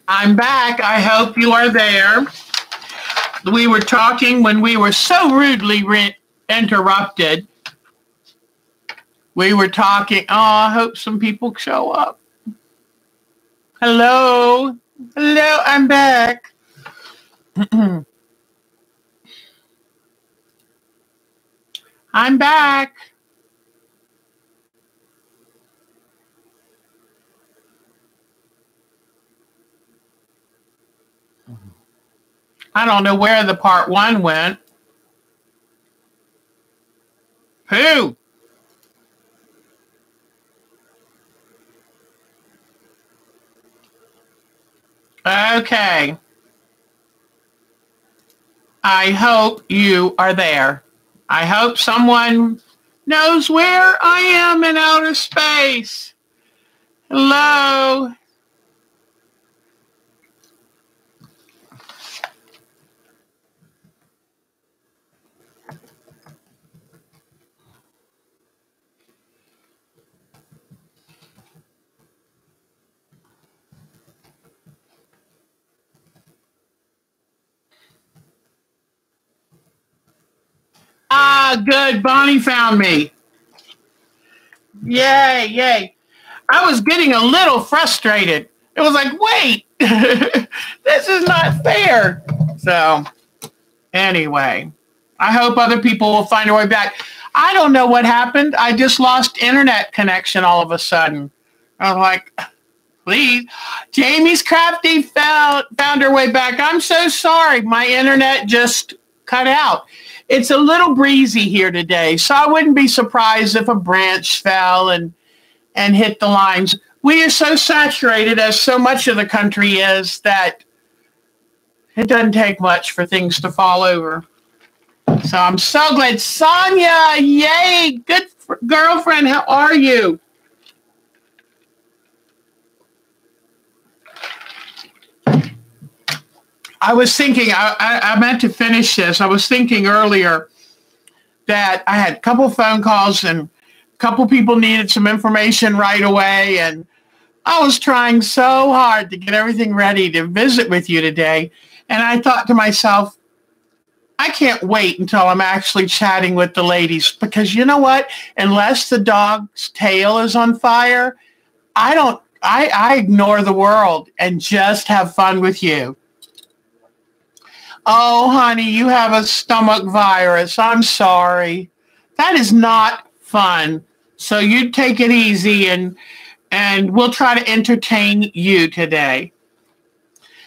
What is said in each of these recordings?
I'm back. I hope you are there. We were talking when we were so rudely interrupted. We were talking. Oh, I hope some people show up. Hello. Hello, I'm back. I'm back. I don't know where the part one went. Who? Okay. I hope you are there. I hope someone knows where I am in outer space. Hello. Ah, good. Bonnie found me. Yay, yay. I was getting a little frustrated. It was like, wait, this is not fair. So, anyway, I hope other people will find their way back. I don't know what happened. I just lost internet connection all of a sudden. I was like, please. Jamie's Crafty found her way back. I'm so sorry. My internet just cut out. It's a little breezy here today, so I wouldn't be surprised if a branch fell and hit the lines. We are so saturated, as so much of the country is, that it doesn't take much for things to fall over. So I'm so glad. Sonia, yay, good girlfriend, how are you? I was thinking, I meant to finish this. I was thinking earlier that I had a couple phone calls and a couple people needed some information right away. And I was trying so hard to get everything ready to visit with you today. And I thought to myself, I can't wait until I'm actually chatting with the ladies, because you know what? Unless the dog's tail is on fire, I ignore the world and just have fun with you. Oh, honey, you have a stomach virus. I'm sorry. That is not fun. So you take it easy, and we'll try to entertain you today.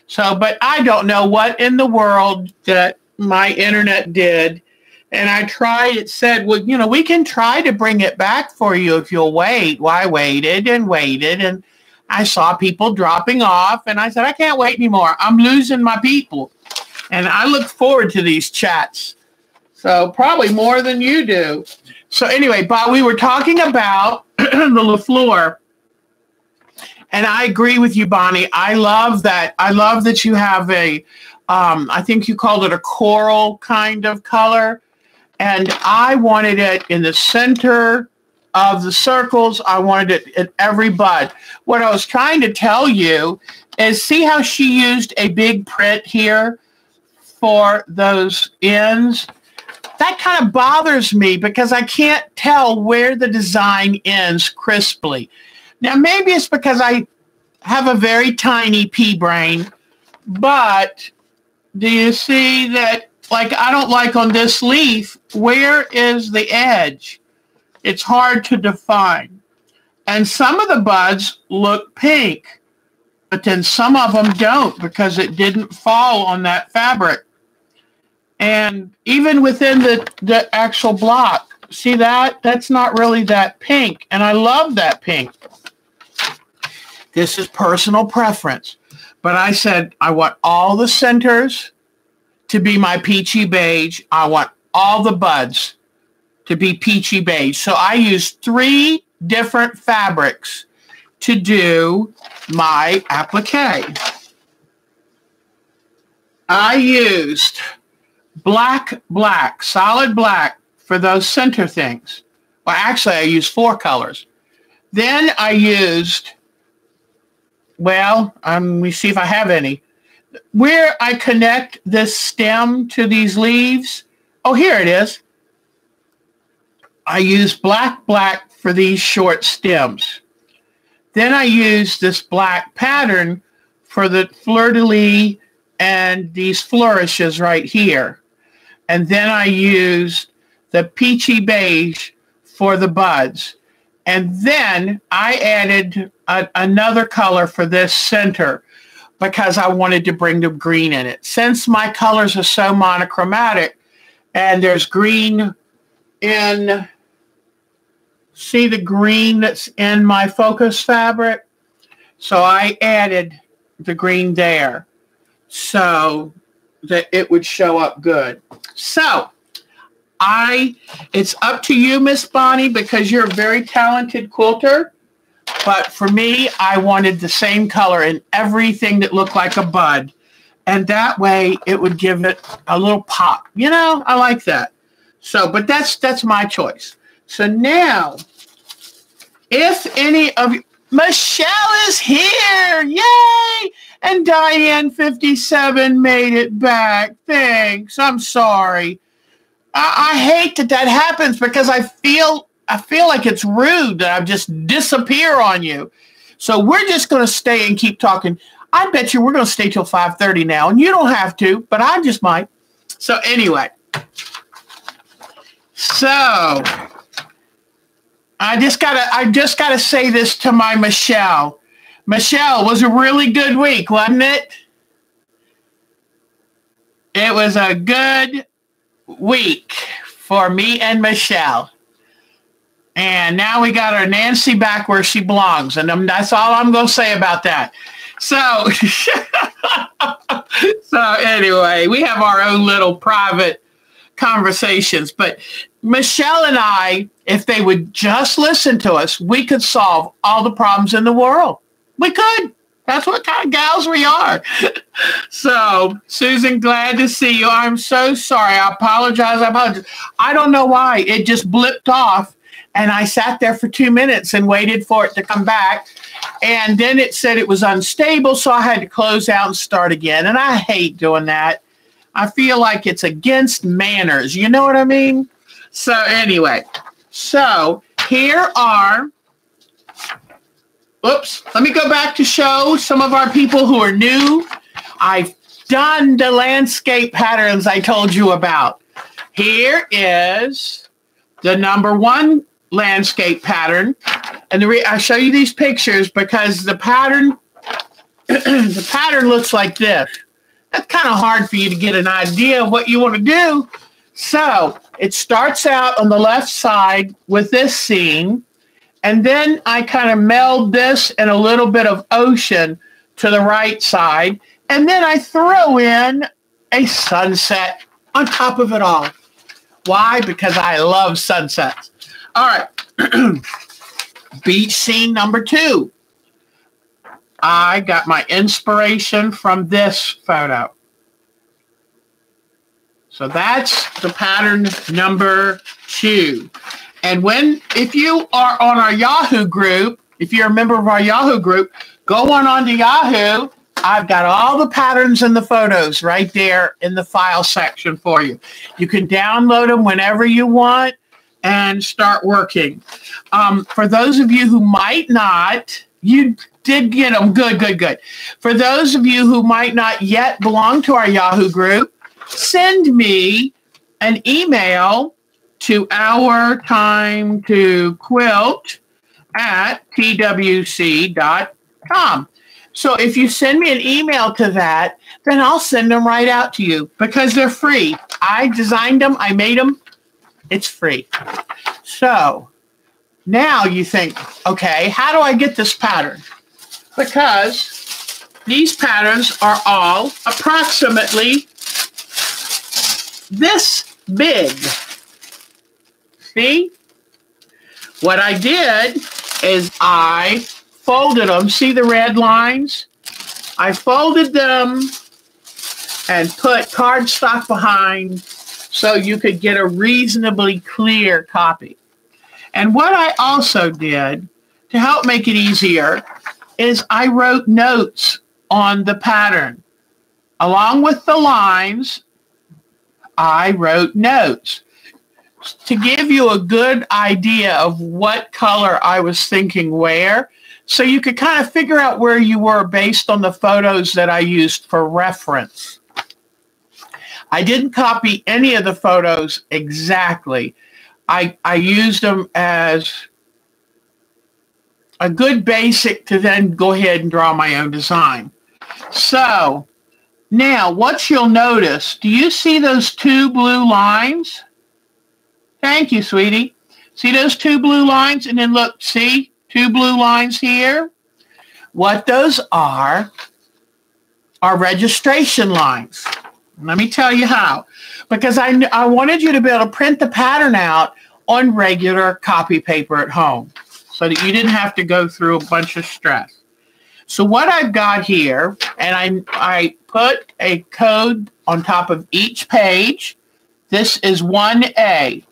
So, but I don't know what in the world that my internet did. And I tried, it said, well, we can try to bring it back for you if you'll wait. Well, I waited and waited, and I saw people dropping off, and I said, I can't wait anymore. I'm losing my people. And I look forward to these chats. So probably more than you do. So anyway, Bob, we were talking about the Lafleur. And I agree with you, Bonnie. I love that. I love that you have I think you called it a coral kind of color. And I wanted it in the center of the circles. I wanted it in every bud. What I was trying to tell you is, see how she used a big print here for those ends? That kind of bothers me because I can't tell where the design ends crisply. Now, maybe it's because I have a very tiny pea brain, but do you see that, like, I don't like on this leaf, where is the edge? It's hard to define. And some of the buds look pink, but then some of them don't because it didn't fall on that fabric. And even within the actual block, see that? That's not really that pink. And I love that pink. This is personal preference. But I said, I want all the centers to be my peachy beige. I want all the buds to be peachy beige. So I used 3 different fabrics to do my applique. I used black, solid black for those center things. Well, actually, I used 4 colors. Then I used well, let me see if I have any. Where I connect this stem to these leaves, oh, here it is. I use black for these short stems. Then I use this black pattern for the fleur-de-lis and these flourishes right here. And then I use the peachy beige for the buds. And then I added another color for this center because I wanted to bring the green in it. Since my colors are so monochromatic and there's green in, see the green that's in my focus fabric? So I added the green there so that it would show up good. So it's up to you, Miss Bonnie, because you're a very talented quilter. But for me, I wanted the same color in everything that looked like a bud. And that way it would give it a little pop. You know, I like that. So, but that's my choice. So now, if any of you, Michelle is here. Yay! And Diane 57 made it back. Thanks. I'm sorry. I hate that happens because I feel like it's rude that I just disappear on you. So we're just going to stay and keep talking. I bet you we're going to stay till 5:30 now, and you don't have to, but I just might. So anyway, so I just gotta say this to my Michelle. Michelle, was a really good week, wasn't it? It was a good week for me and Michelle. And now we got our Nancy back where she belongs. And that's all I'm going to say about that. So, so anyway, we have our own little private conversations. But Michelle and I, if they would just listen to us, we could solve all the problems in the world. We could. That's what kind of gals we are. So, Susan, glad to see you. I'm so sorry. I apologize. I don't know why. It just blipped off. And I sat there for 2 minutes and waited for it to come back. And then it said it was unstable, so I had to close out and start again. And I hate doing that. I feel like it's against manners. You know what I mean? So anyway, so here are, oops, let me go back to show some of our people who are new. I've done the landscape patterns I told you about. Here is the #1 landscape pattern. And I show you these pictures because the pattern, the pattern looks like this. That's kind of hard for you to get an idea of what you want to do. So it starts out on the left side with this scene. And then I kind of meld this and a little bit of ocean to the right side. And then I throw in a sunset on top of it all. Why? Because I love sunsets. All right. Beach scene #2. I got my inspiration from this photo. So that's the pattern #2. And if you are on our Yahoo group, if you're a member of our Yahoo group, go on to Yahoo. I've got all the patterns and the photos right there in the file section for you. You can download them whenever you want and start working. For those of you who might not, you did get them. Good. For those of you who might not yet belong to our Yahoo group, send me an email to ourtimetoquilt@twc.com. So if you send me an email to that, then I'll send them right out to you because they're free. I designed them. I made them. It's free. So now you think, okay, how do I get this pattern? Because these patterns are all approximately this big. See? What I did is I folded them. See the red lines? I folded them and put cardstock behind so you could get a reasonably clear copy. And what I also did to help make it easier is I wrote notes on the pattern. Along with the lines, I wrote notes to give you a good idea of what color I was thinking where, so you could kind of figure out where you were based on the photos that I used for reference. I didn't copy any of the photos exactly. I used them as a good basic to then go ahead and draw my own design. So now what you'll notice, do you see those two blue lines? Thank you, sweetie. See those two blue lines? And then look, see, two blue lines here? What those are registration lines. Let me tell you how. Because I wanted you to be able to print the pattern out on regular copy paper at home so that you didn't have to go through a bunch of stress. So what I've got here, and I put a code on top of each page. This is 1A.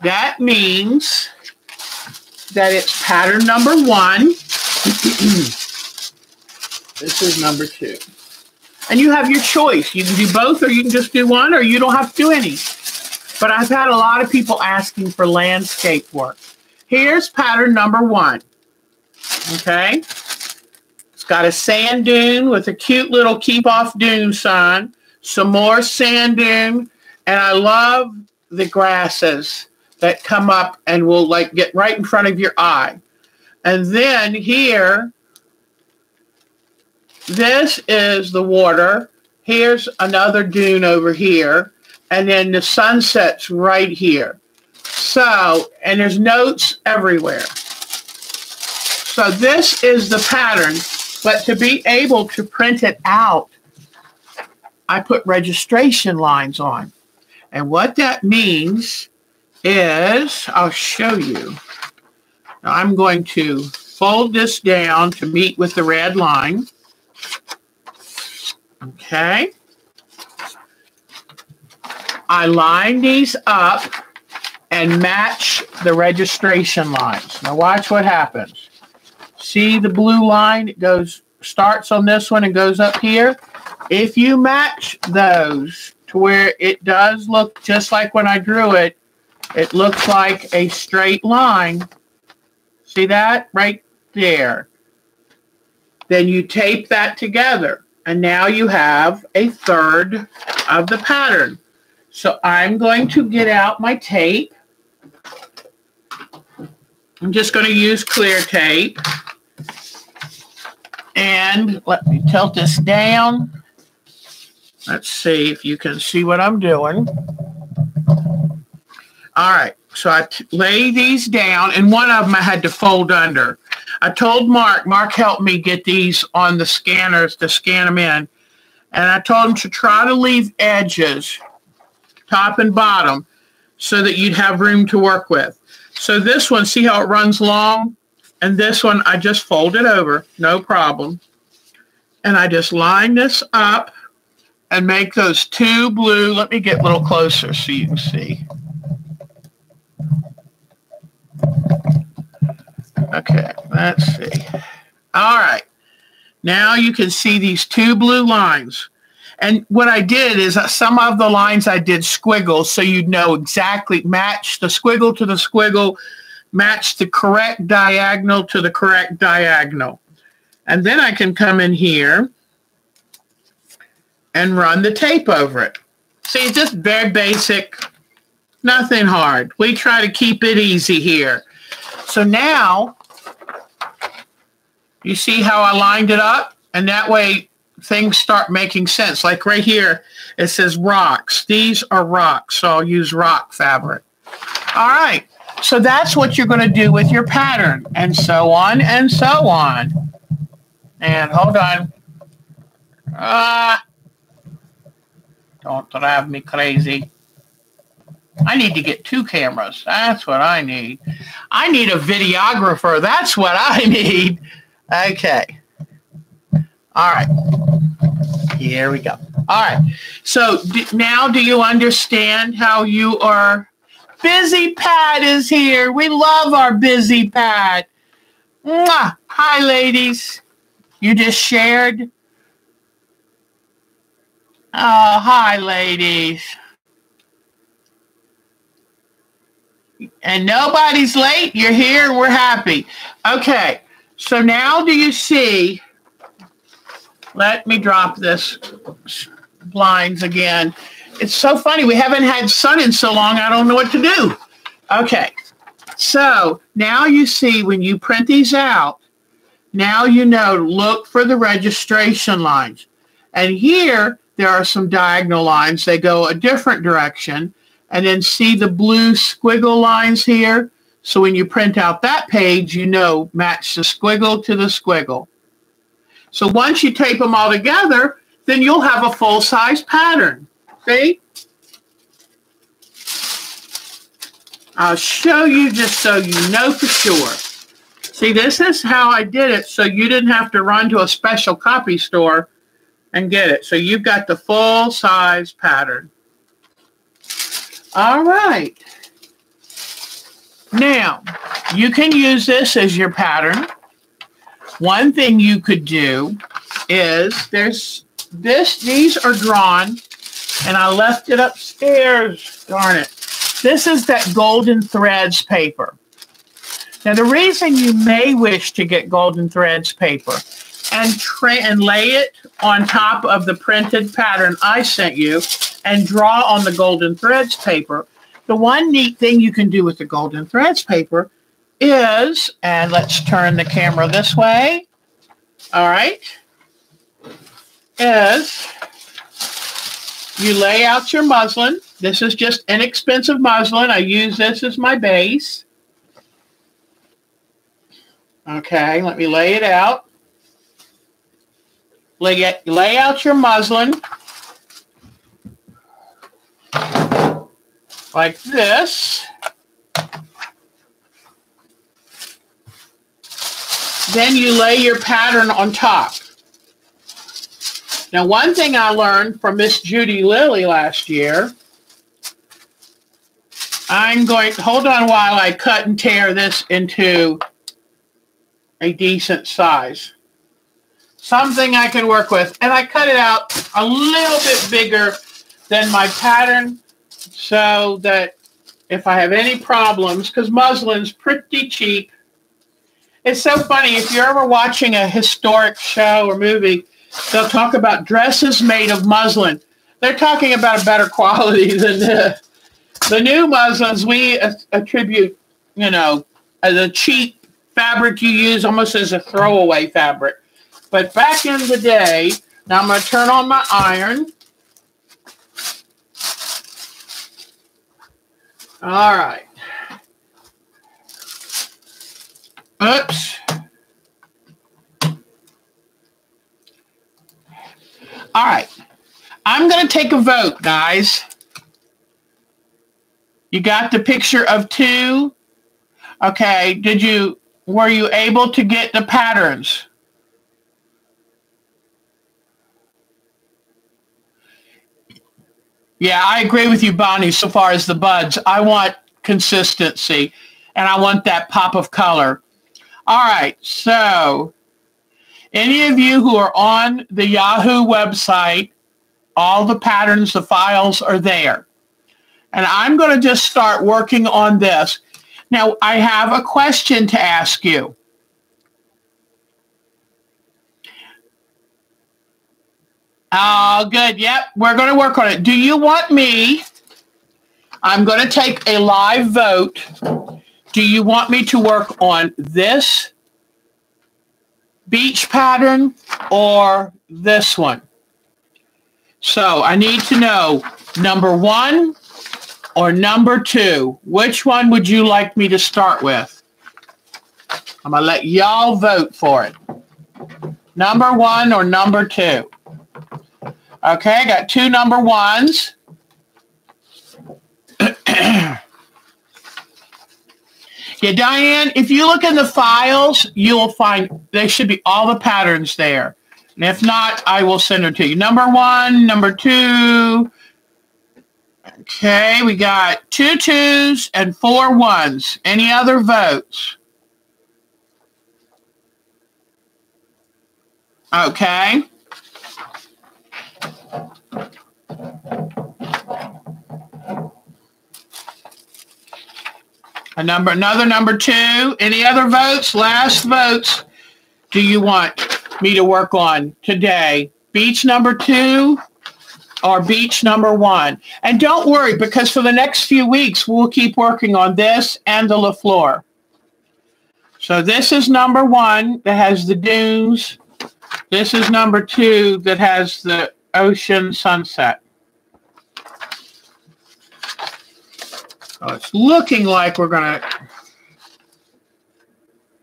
That means that it's pattern number 1. This is number 2. And you have your choice. You can do both, or you can just do one, or you don't have to do any. But I've had a lot of people asking for landscape work. Here's pattern number 1. Okay? It's got a sand dune with a cute little keep off dune sign. Some more sand dune. And I love the grasses that come up and will like get right in front of your eye. And then here, this is the water. Here's another dune over here. And then the sunset's right here. So, and there's notes everywhere. So this is the pattern, but to be able to print it out, I put registration lines on. And what that means is, I'll show you. Now I'm going to fold this down to meet with the red line. Okay. I line these up and match the registration lines. Now watch what happens. See the blue line? It starts on this one and goes up here. If you match those to where it does look just like when I drew it, it looks like a straight line. See that? Right there. Then you tape that together. And now you have a third of the pattern. So I'm going to get out my tape. I'm just going to use clear tape. And let me tilt this down. Let's see if you can see what I'm doing. All right, so I lay these down, and one of them I had to fold under. I told Mark helped me get these on the scanners to scan them in. And I told him to try to leave edges, top and bottom, so that you'd have room to work with. So this one, see how it runs long? And this one, I just fold it over, no problem. And I just line this up and make those two blue. Let me get a little closer so you can see. Okay, let's see. All right. Now you can see these two blue lines. And what I did is some of the lines I did squiggles so you'd know exactly, match the squiggle to the squiggle, match the correct diagonal to the correct diagonal. And then I can come in here and run the tape over it. See, it's just very basic, nothing hard. We try to keep it easy here. So now, you see how I lined it up? And that way things start making sense. Like right here, it says rocks. These are rocks, so I'll use rock fabric. All right, so that's what you're going to do with your pattern, and so on and so on. And hold on. Don't drive me crazy. I need to get 2 cameras. That's what I need. I need a videographer. That's what I need. Okay. All right. Here we go. All right. So now do you understand how you are? Busy Pat is here. We love our Busy Pat. Mwah. Hi, ladies. You just shared. Oh, hi, ladies. And nobody's late. You're here. We're happy. Okay. So now do you see? Let me drop this blinds again. It's so funny. We haven't had sun in so long. I don't know what to do. Okay. So now you see when you print these out, now you know, look for the registration lines. And here, there are some diagonal lines. They go a different direction. And then see the blue squiggle lines here? So when you print out that page, you know, match the squiggle to the squiggle. So once you tape them all together, then you'll have a full-size pattern. See? I'll show you just so you know for sure. See, this is how I did it so you didn't have to run to a special copy store and get it. So you've got the full-size pattern. All right. Now, you can use this as your pattern. One thing you could do is these are drawn, and I left it upstairs. Darn it. This is that Golden Threads paper. Now, the reason you may wish to get Golden Threads paper and lay it on top of the printed pattern I sent you and draw on the Golden Threads paper, the one neat thing you can do with the Golden Threads paper is, and let's turn the camera this way, all right, is you lay out your muslin. This is just inexpensive muslin. I use this as my base. Okay, let me lay it out. Lay out your muslin like this. Then you lay your pattern on top. Now, one thing I learned from Miss Judy Lilly last year, I'm going to hold on while I cut and tear this into a decent size. Something I can work with. And I cut it out a little bit bigger than my pattern so that if I have any problems, because muslin's pretty cheap. It's so funny, if you're ever watching a historic show or movie, they'll talk about dresses made of muslin. They're talking about a better quality than the new muslins we attribute, you know, as a cheap fabric you use almost as a throwaway fabric. But back in the day, now I'm going to turn on my iron. All right. Oops. All right. I'm going to take a vote, guys. You got the picture of two? Okay. Were you able to get the patterns? Yeah, I agree with you, Bonnie, so far as the buds. I want consistency, and I want that pop of color. All right, so any of you who are on the Yahoo website, all the patterns, the files are there. And I'm going to just start working on this. Now, I have a question to ask you. Oh, good. Yep, we're going to work on it. Do you want me? I'm going to take a live vote. Do you want me to work on this beach pattern or this one? So I need to know number 1 or number 2. Which one would you like me to start with? I'm going to let y'all vote for it. Number 1 or number 2? Okay, I got 2 number 1s. Yeah, Diane, if you look in the files, you will find there should be all the patterns there. And if not, I will send it to you. Number 1, number 2. Okay, we got 2 2s and 4 1s. Any other votes? Okay. Another number 2. Any other votes? Last votes. Do you want me to work on today? Beach number 2 or beach number 1? And don't worry, because for the next few weeks, we'll keep working on this and the Lafleur. So this is number 1 that has the dunes. This is number 2 that has the ocean sunset. So it's looking like we're going to...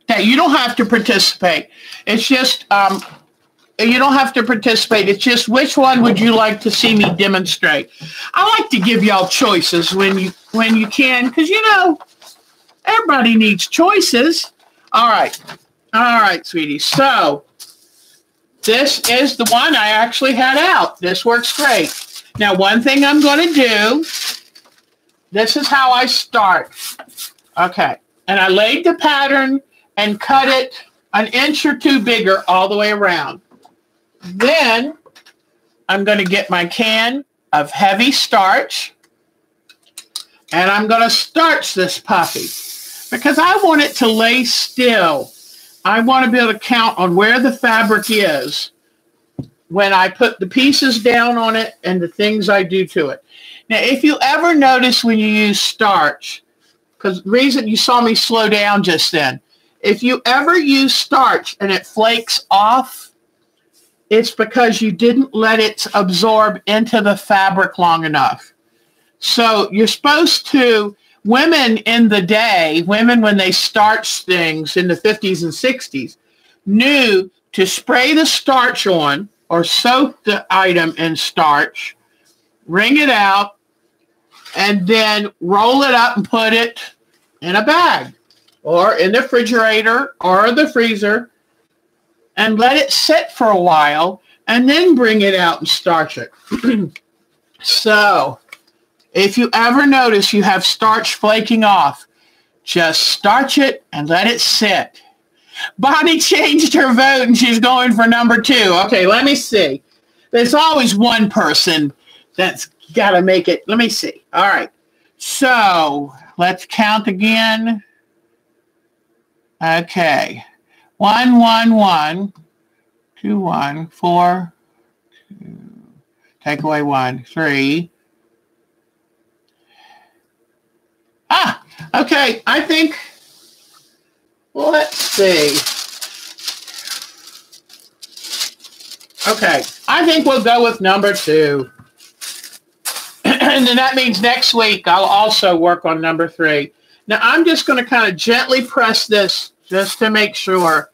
Okay, you don't have to participate. It's just... you don't have to participate. It's just which one would you like to see me demonstrate? I like to give y'all choices when you can, because, you know, everybody needs choices. All right, sweetie. So this is the one I actually had out. This works great. Now, one thing I'm going to do, this is how I start. Okay, and I laid the pattern and cut it an inch or 2 bigger all the way around. Then I'm going to get my can of heavy starch, and I'm going to starch this puppy because I want it to lay still. I want to be able to count on where the fabric is when I put the pieces down on it and the things I do to it. Now, if you ever notice when you use starch, because the reason you saw me slow down just then, if you ever use starch and it flakes off, it's because you didn't let it absorb into the fabric long enough. So you're supposed to, women in the day, women when they starched things in the 50s and 60s, knew to spray the starch on or soak the item in starch, wring it out, and then roll it up and put it in a bag or in the refrigerator or the freezer and let it sit for a while and then bring it out and starch it. So if you ever notice you have starch flaking off, just starch it and let it sit. Bonnie changed her vote and she's going for number 2. Okay, let me see. There's always one person that's got to make it. Let me see. All right. So let's count again. Okay. 1, 1, 1, 2, 1, 4, 2, take away 1, 3. Okay, I think, well, let's see. Okay, I think we'll go with number 2. And then that means next week I'll also work on number 3. Now, I'm just going to kind of gently press this just to make sure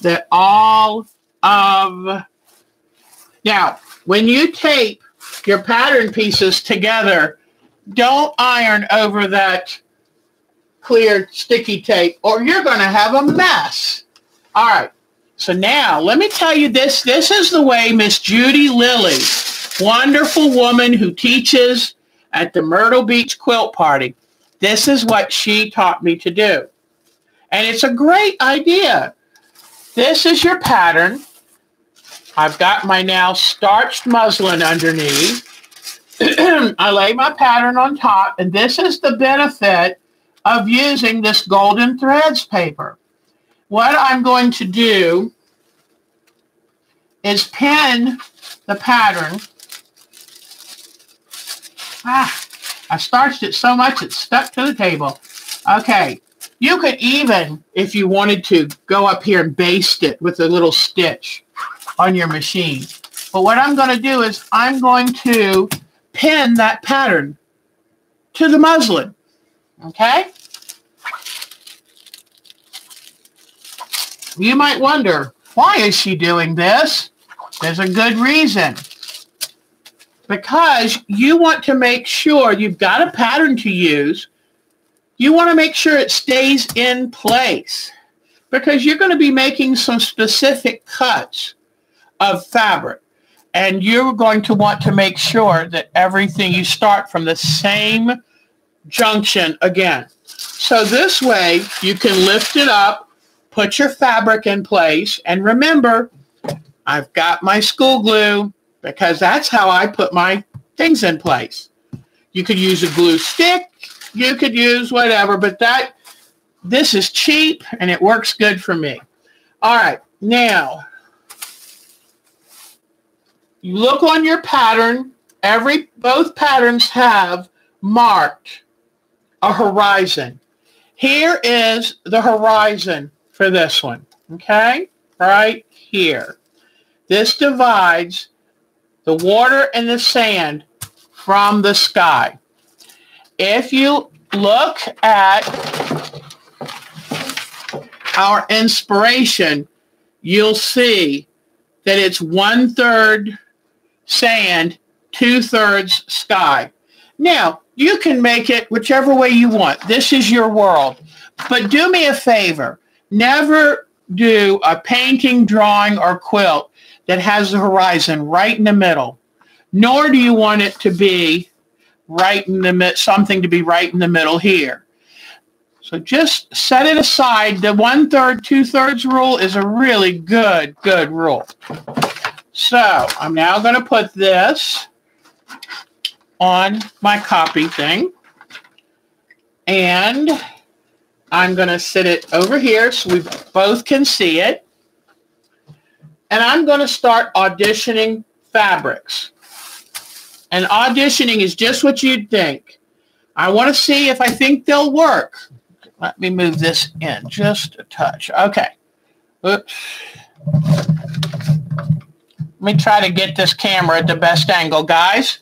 that all of... Now, when you tape your pattern pieces together, don't iron over that clear sticky tape or you're going to have a mess. All right. So now let me tell you this. This is the way Miss Judy Lilly, wonderful woman who teaches at the Myrtle Beach Quilt Party. This is what she taught me to do. And it's a great idea. This is your pattern. I've got my now starched muslin underneath. I lay my pattern on top, and this is the benefit of using this golden threads paper. What I'm going to do is pin the pattern. I starched it so much it stuck to the table. Okay, you could even, if you wanted to, go up here and baste it with a little stitch on your machine. But what I'm going to do is I'm going to pin that pattern to the muslin. Okay? You might wonder, why is she doing this? There's a good reason. Because you want to make sure you've got a pattern to use. You want to make sure it stays in place. Because you're going to be making some specific cuts of fabric. And you're going to want to make sure that everything, you start from the same junction again. So this way, you can lift it up, put your fabric in place, and remember, I've got my school glue because that's how I put my things in place. You could use a glue stick. You could use whatever, but this is cheap and it works good for me. All right, now you look on your pattern. Both patterns have marked a horizon. Here is the horizon for this one, okay? Right here. This divides the water and the sand from the sky. If you look at our inspiration, you'll see that it's 1/3 sand, 2/3 sky. Now, you can make it whichever way you want. This is your world. But do me a favor. Never do a painting, drawing, or quilt that has the horizon right in the middle. Nor do you want it to be right in the something to be right in the middle here. So just set it aside. The 1/3, 2/3 rule is a really good rule. So I'm now going to put this on my copy thing. And I'm going to sit it over here so we both can see it. And I'm going to start auditioning fabrics. And auditioning is just what you'd think. I want to see if I think they'll work. Let me move this in just a touch. Okay. Oops. Let me try to get this camera at the best angle, guys.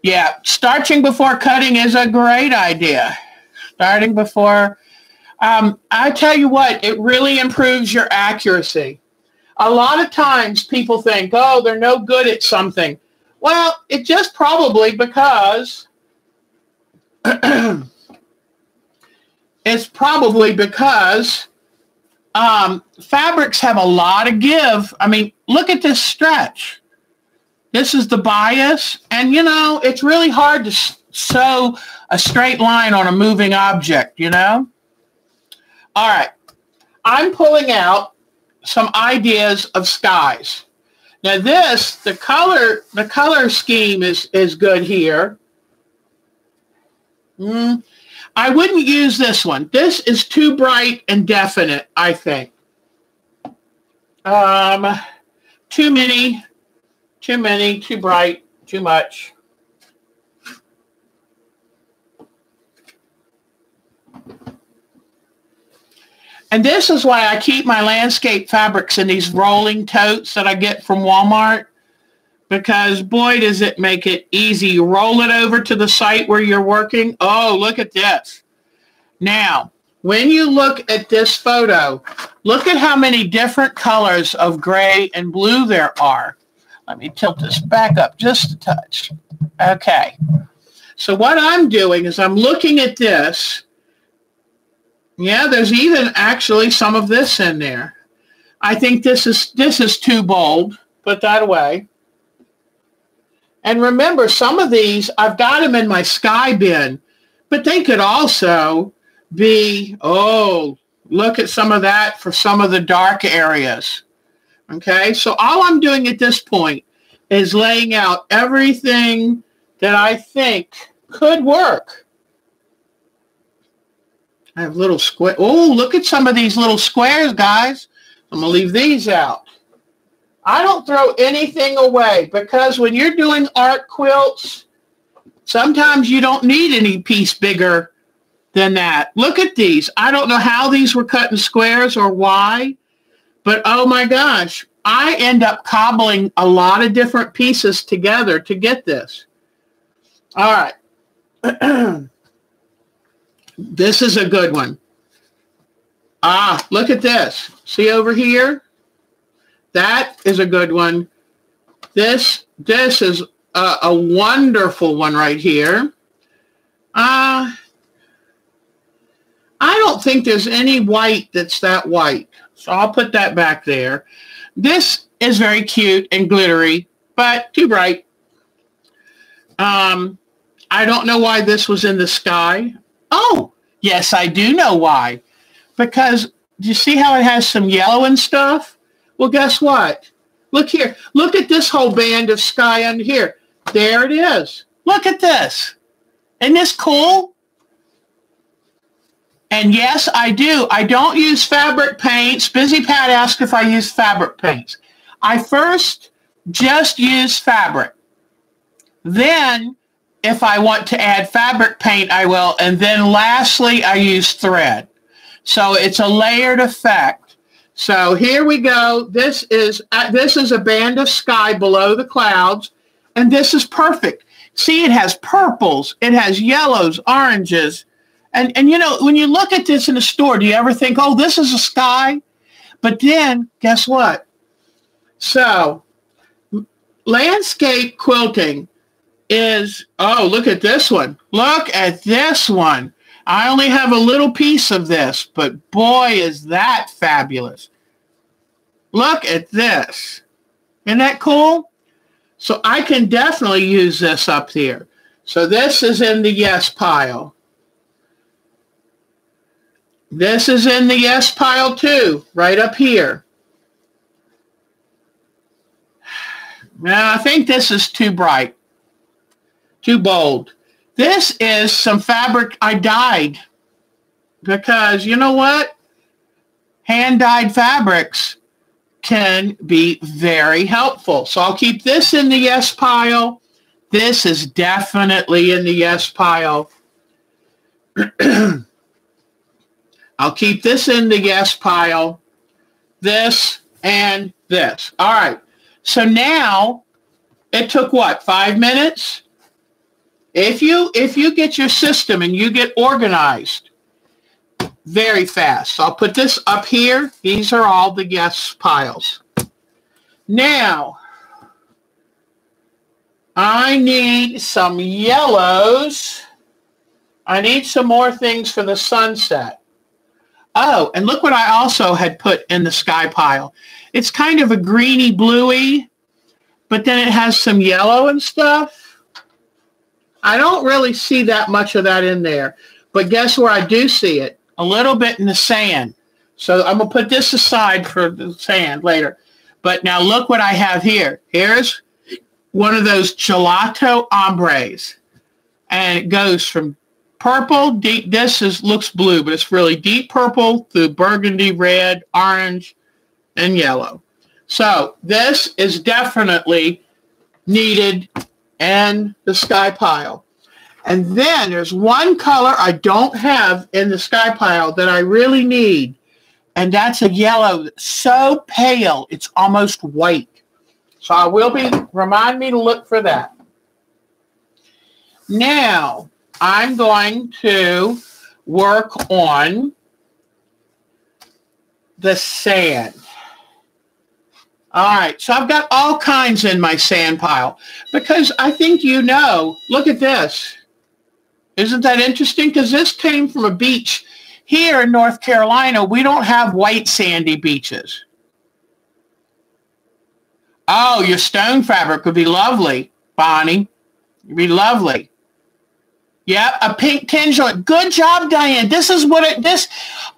Yeah, starching before cutting is a great idea. Starting before, I tell you what, it really improves your accuracy. A lot of times people think, oh, they're no good at something. Well, it's just probably because fabrics have a lot of give. I mean, look at this stretch. This is the bias. And, you know, it's really hard to sew a straight line on a moving object, you know? All right. I'm pulling out some ideas of skies. Now this, the color scheme is good here. I wouldn't use this one. This is too bright and definite, I think. Too many, too bright, too much. And this is why I keep my landscape fabrics in these rolling totes that I get from Walmart, because boy, does it make it easy. You roll it over to the site where you're working. Oh, look at this. Now, when you look at this photo, look at how many different colors of gray and blue there are. Let me tilt this back up just a touch. Okay. So what I'm doing is I'm looking at this. Yeah, there's even actually some of this in there. I think this is too bold. Put that away. And remember, some of these, I've got them in my sky bin, but they could also be, oh, look at some of that for some of the dark areas. Okay, so all I'm doing at this point is laying out everything that I think could work. I have little square. Oh, look at some of these little squares, guys. I'm going to leave these out. I don't throw anything away because when you're doing art quilts, sometimes you don't need any piece bigger than that. Look at these. I don't know how these were cut in squares or why, but oh my gosh, I end up cobbling a lot of different pieces together to get this. All right. This is a good one. Ah, look at this. See over here? That is a good one. This is a wonderful one right here. I don't think there's any white that's that white. So I'll put that back there. This is very cute and glittery, but too bright. I don't know why this was in the sky. Oh, yes, I do know why. Because do you see how it has some yellow and stuff? Well, guess what? Look here. Look at this whole band of sky under here. There it is. Look at this. Isn't this cool? And yes, I do. I don't use fabric paints. Busy Pat asked if I use fabric paints. I first just use fabric. Then, if I want to add fabric paint, I will. And then lastly, I use thread. So it's a layered effect. So here we go. This is a band of sky below the clouds. And this is perfect. See, it has purples. It has yellows, oranges. And you know, when you look at this in a store, do you ever think, oh, this is a sky? But then, guess what? So, landscape quilting is, oh, look at this one. Look at this one. I only have a little piece of this, but boy, is that fabulous. Look at this. Isn't that cool? So I can definitely use this up here. So this is in the yes pile. This is in the yes pile too, right up here. Now, I think this is too bright, too bold. This is some fabric I dyed because you know what? Hand-dyed fabrics can be very helpful. So I'll keep this in the yes pile. This is definitely in the yes pile. I'll keep this in the yes pile, this and this. All right. So now it took what, 5 minutes? If you get your system and you get organized very fast. So I'll put this up here. These are all the yes piles. Now I need some yellows. I need some more things for the sunset. Oh, and look what I also had put in the sky pile. It's kind of a greeny bluey, but then it has some yellow and stuff. I don't really see that much of that in there, but guess where I do see it? A little bit in the sand. So I'm going to put this aside for the sand later. But now look what I have here. Here's one of those gelato ombres, and it goes from purple, deep, looks blue, but it's really deep purple through burgundy, red, orange, and yellow. So this is definitely needed in the sky pile. And then there's one color I don't have in the sky pile that I really need, and that's a yellow that's so pale it's almost white. So I will remind me to look for that. Now, I'm going to work on the sand. All right, so I've got all kinds in my sand pile because I think you know, look at this. Isn't that interesting? Because this came from a beach here in North Carolina. We don't have white sandy beaches. Oh, your stone fabric would be lovely, Bonnie. It'd be lovely. Yeah, a pink tinge on it. Good job, Diane. This is what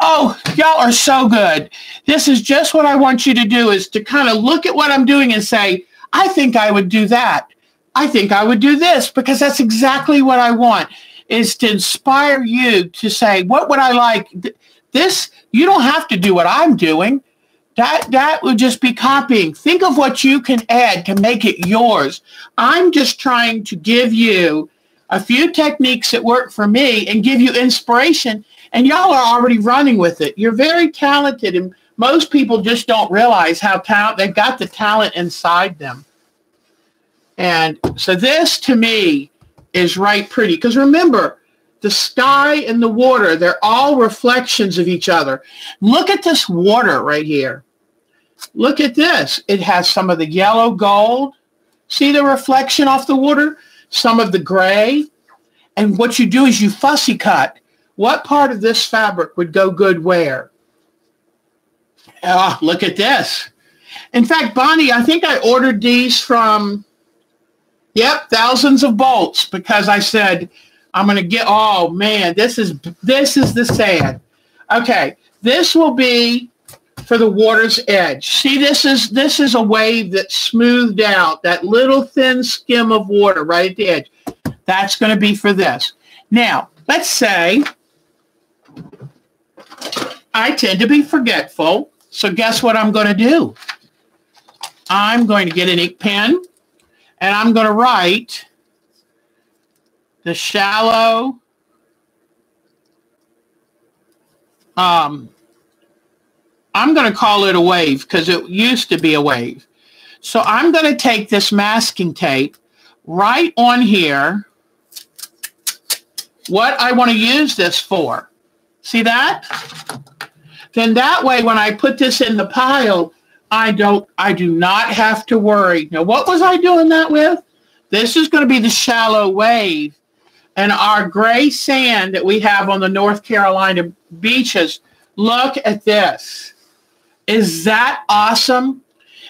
oh, y'all are so good. This is just what I want you to do, is to kind of look at what I'm doing and say, I think I would do that. I think I would do this, because that's exactly what I want, is to inspire you to say, what would I like? This, you don't have to do what I'm doing. That would just be copying. Think of what you can add to make it yours. I'm just trying to give you a few techniques that work for me and give you inspiration, and y'all are already running with it. You're very talented, and most people just don't realize how they've got the talent inside them. And so this, to me, is right pretty. Because remember, the sky and the water, they're all reflections of each other. Look at this water right here. Look at this. It has some of the yellow gold. See the reflection off the water? Some of the gray. And what you do is you fussy cut. What part of this fabric would go good where? Oh, look at this. In fact, Bonnie, I think I ordered these from, yep, Thousands of Bolts, because I said, I'm going to get, oh man, this is the sand. Okay, this will be for the water's edge. See, this is a wave that's smoothed out, that little thin skim of water right at the edge. That's going to be for this. Now, let's say I tend to be forgetful, so guess what I'm going to do? I'm going to get an ink pen, and I'm going to write the shallow I'm going to call it a wave because it used to be a wave. So I'm going to take this masking tape right on here, what I want to use this for. See that? Then that way when I put this in the pile, I do not have to worry. Now, what was I doing that with? This is going to be the shallow wave. And our gray sand that we have on the North Carolina beaches, look at this. Is that awesome?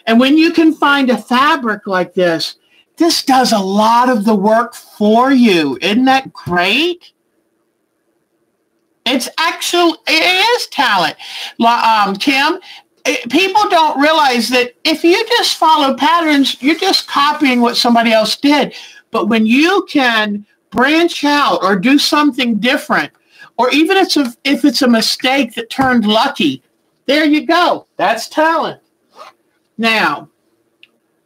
And when you can find a fabric like this, this does a lot of the work for you. Isn't that great? It is talent. Kim, people don't realize that if you just follow patterns, you're just copying what somebody else did. But when you can branch out or do something different, or even if it's a mistake that turned lucky, there you go. That's talent. Now,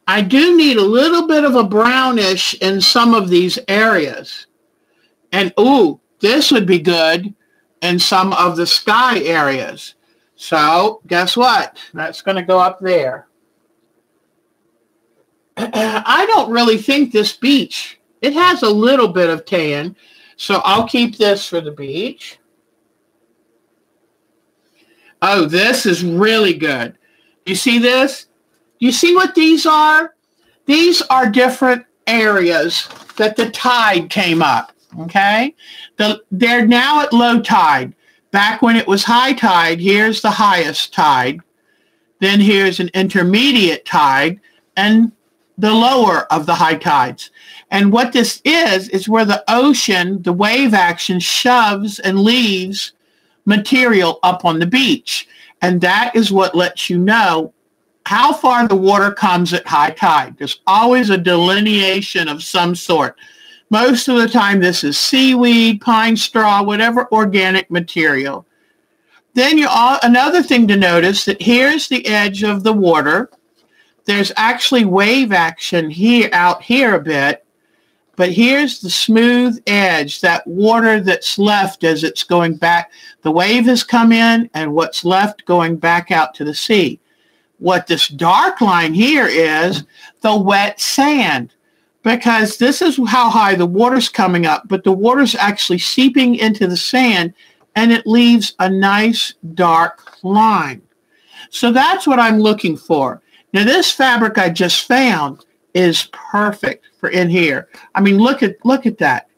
I do need a little bit of a brownish in some of these areas. And, ooh, this would be good in some of the sky areas. So, guess what? That's going to go up there. I don't really think this beach, it has a little bit of tan, so I'll keep this for the beach. Oh, this is really good. You see this? You see what these are? These are different areas that the tide came up, okay? They're now at low tide. Back when it was high tide, here's the highest tide. Then here's an intermediate tide and the lower of the high tides. And what this is where the ocean, the wave action, shoves and leaves material up on the beach. And that is what lets you know how far the water comes at high tide. There's always a delineation of some sort. Most of the time, this is seaweed, pine straw, whatever organic material. Then another thing to notice that here's the edge of the water. There's actually wave action out here a bit, but here's the smooth edge, that water that's left as it's going back. The wave has come in, and what's left going back out to the sea. What this dark line here is the wet sand, because this is how high the water's coming up, but the water's actually seeping into the sand, and it leaves a nice dark line. So that's what I'm looking for. Now, this fabric I just found is perfect for in here. I mean, look at that.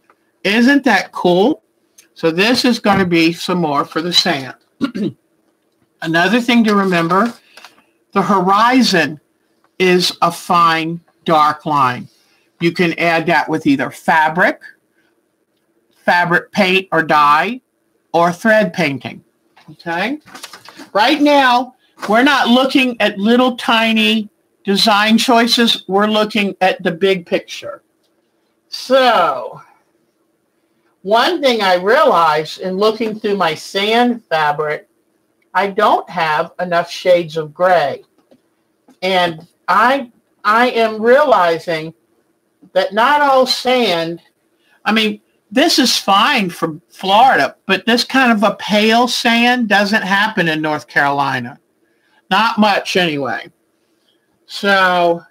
Isn't that cool? So this is going to be some more for the sand. Another thing to remember, the horizon is a fine dark line. You can add that with either fabric paint or dye, or thread painting. Okay? Right now, we're not looking at little tiny design choices. We're looking at the big picture. So, one thing I realized in looking through my sand fabric, I don't have enough shades of gray. And I am realizing that not all sand, I mean, this is fine for Florida, but this kind of a pale sand doesn't happen in North Carolina. Not much anyway. So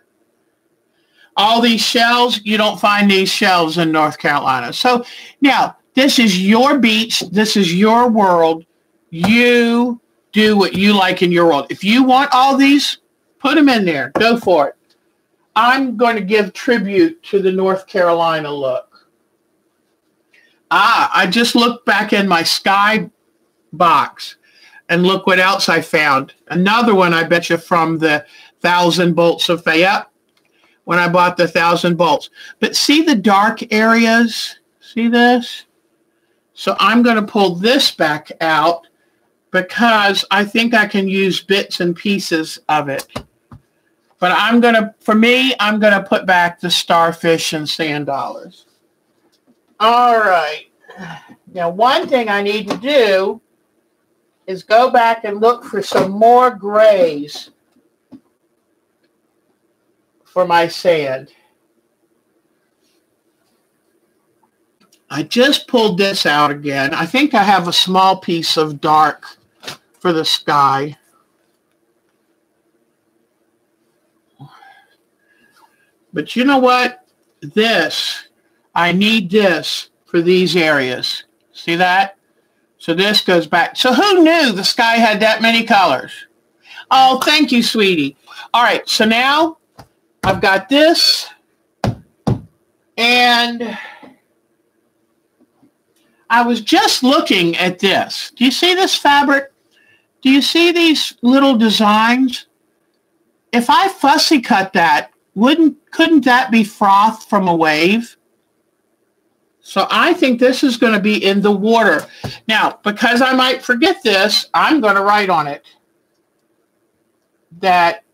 all these shells, you don't find these shells in North Carolina. So now, this is your beach. This is your world. You do what you like in your world. If you want all these, put them in there. Go for it. I'm going to give tribute to the North Carolina look. I just looked back in my sky box and look what else I found. Another one, I bet you, from the 1,000 bolts of Fayette when I bought the 1,000 bolts. But see the dark areas? See this? So I'm going to pull this back out because I think I can use bits and pieces of it. But I'm going to put back the starfish and sand dollars. All right. Now, one thing I need to do is go back and look for some more grays for my sand. I just pulled this out again. I think I have a small piece of dark for the sky. But you know what? I need this for these areas. See that? So this goes back. So who knew the sky had that many colors? Oh, thank you, sweetie. All right, so now I've got this, and I was just looking at this. Do you see this fabric? Do you see these little designs? If I fussy cut that, couldn't that be froth from a wave? So I think this is going to be in the water. Now, because I might forget this, I'm going to write on it that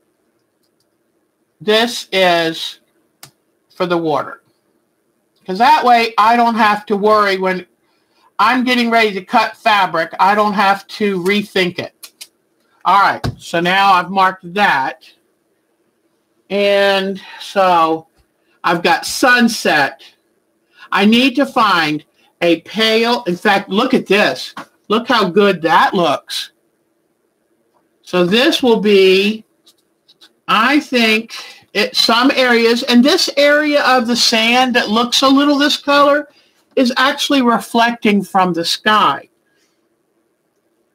this is for the water. Because that way I don't have to worry when I'm getting ready to cut fabric. I don't have to rethink it. All right, so now I've marked that. And so I've got sunset. I need to find a pale, in fact, look at this. Look how good that looks. So this will be, I think, some areas, and this area of the sand that looks a little this color is actually reflecting from the sky.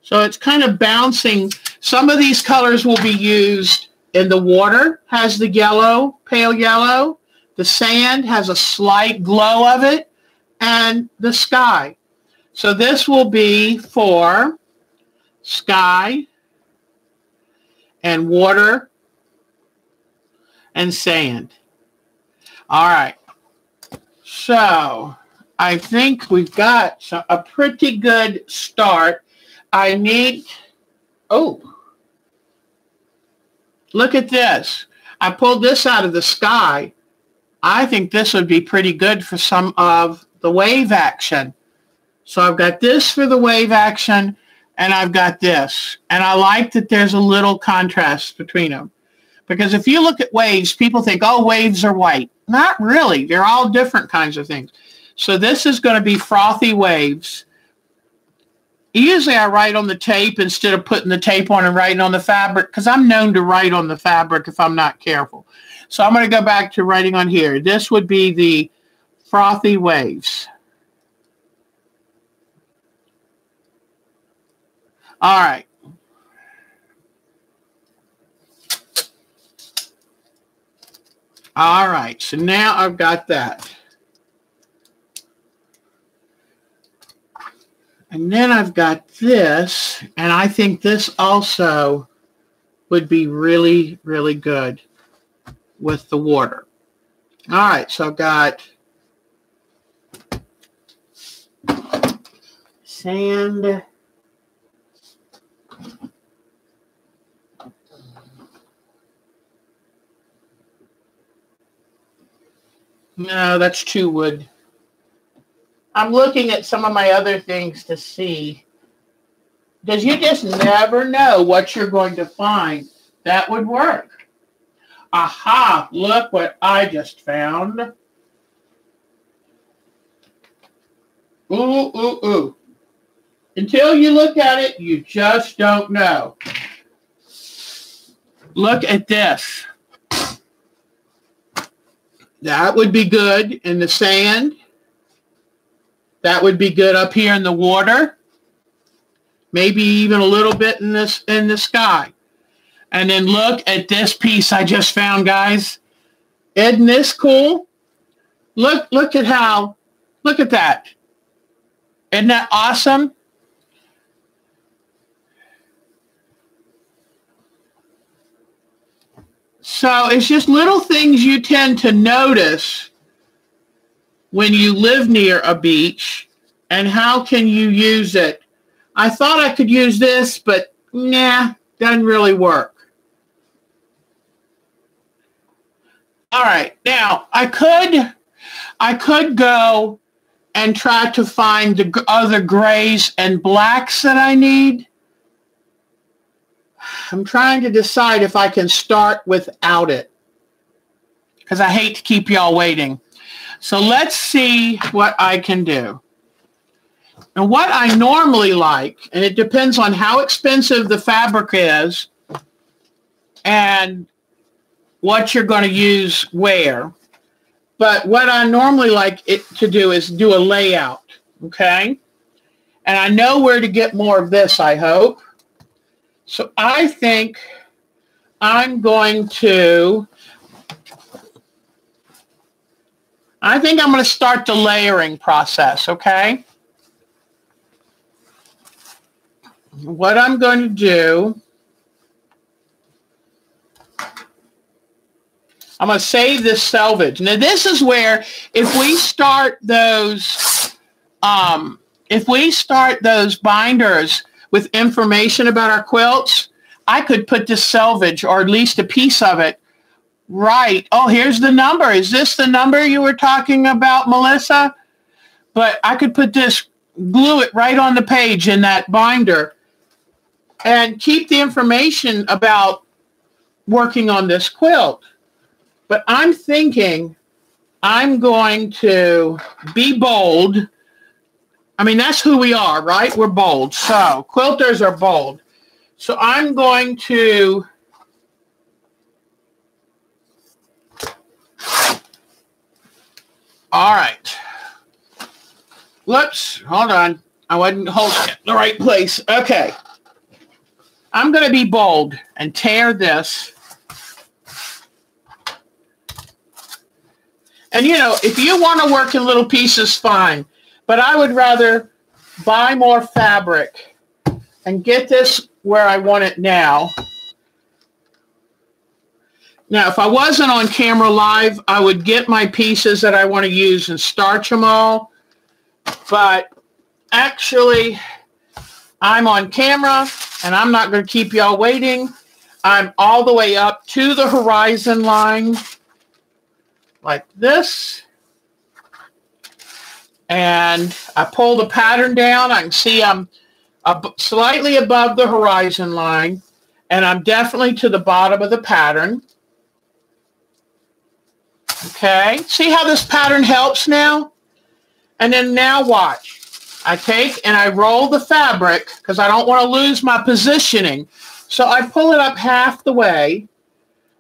So it's kind of bouncing. Some of these colors will be used in the water, has the yellow, pale yellow. The sand has a slight glow of it, and the sky. So this will be for sky and water and sand. All right. So I think we've got a pretty good start. I need, look at this. I pulled this out of the sky. I think this would be pretty good for some of the wave action. So I've got this for the wave action, and I've got this. And I like that there's a little contrast between them. Because if you look at waves, people think, oh, waves are white. Not really. They're all different kinds of things. So this is going to be frothy waves. Usually I write on the tape instead of putting the tape on and writing on the fabric, because I'm known to write on the fabric if I'm not careful. So I'm going to go back to writing on here. This would be the frothy waves. All right. All right, so now I've got that. And then I've got this, and I think this also would be really, really good with the water. All right, so I've got sand. No, that's too wood. I'm looking at some of my other things to see. Because you just never know what you're going to find that would work. Aha, look what I just found. Ooh, ooh, ooh. Until you look at it, you just don't know. Look at this. That would be good in the sand. That would be good up here in the water. Maybe even a little bit in the sky. And then look at this piece I just found, guys. Isn't this cool? Look at that. Isn't that awesome? So it's just little things you tend to notice when you live near a beach, and how can you use it? I thought I could use this, but nah, doesn't really work. All right, now I could go and try to find the other grays and blacks that I need. I'm trying to decide if I can start without it, because I hate to keep y'all waiting. So let's see what I can do. And what I normally like, and it depends on how expensive the fabric is and what you're going to use where. But what I normally like it to do is do a layout, okay? And I know where to get more of this, I hope. So I think I'm going to start the layering process, okay? What I'm going to do, I'm going to save this selvage. Now this is where if we start those binders with information about our quilts, I could put this selvage, or at least a piece of it, right. Oh, here's the number. Is this the number you were talking about, Melissa? But I could put this, glue it right on the page in that binder and keep the information about working on this quilt. But I'm thinking I'm going to be bold. I mean, that's who we are, right? We're bold. So quilters are bold. So I'm going to all right. Whoops, hold on. I wasn't holding it in the right place. Okay. I'm going to be bold and tear this. And, you know, if you want to work in little pieces, fine. But I would rather buy more fabric and get this where I want it now. Now, if I wasn't on camera live, I would get my pieces that I want to use and starch them all. But actually, I'm on camera, and I'm not going to keep y'all waiting. I'm all the way up to the horizon line, like this. And I pull the pattern down. I can see I'm slightly above the horizon line, and I'm definitely to the bottom of the pattern. Okay, see how this pattern helps now? And then now watch. I take and I roll the fabric because I don't want to lose my positioning. So I pull it up half the way,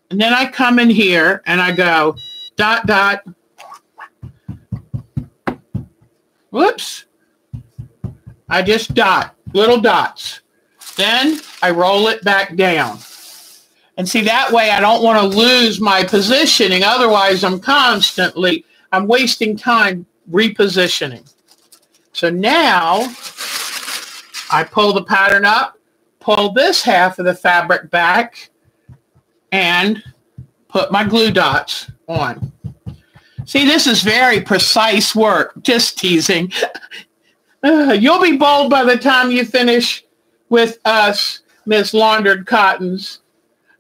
and then I come in here and I go dot, dot. Whoops. I just dot, little dots. Then I roll it back down. And see, that way I don't want to lose my positioning. Otherwise, I'm wasting time repositioning. So now I pull the pattern up, pull this half of the fabric back, and put my glue dots on. See, this is very precise work. Just teasing. You'll be bold by the time you finish with us, Miss Laundered Cottons.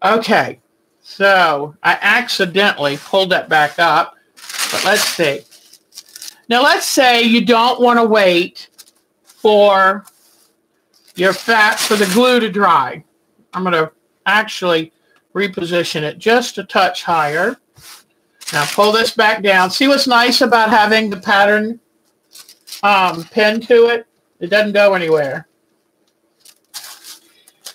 Okay, so I accidentally pulled that back up, but let's see. Now, let's say you don't want to wait for the glue to dry. I'm going to actually reposition it just a touch higher. Now, pull this back down. See what's nice about having the pattern pinned to it? It doesn't go anywhere.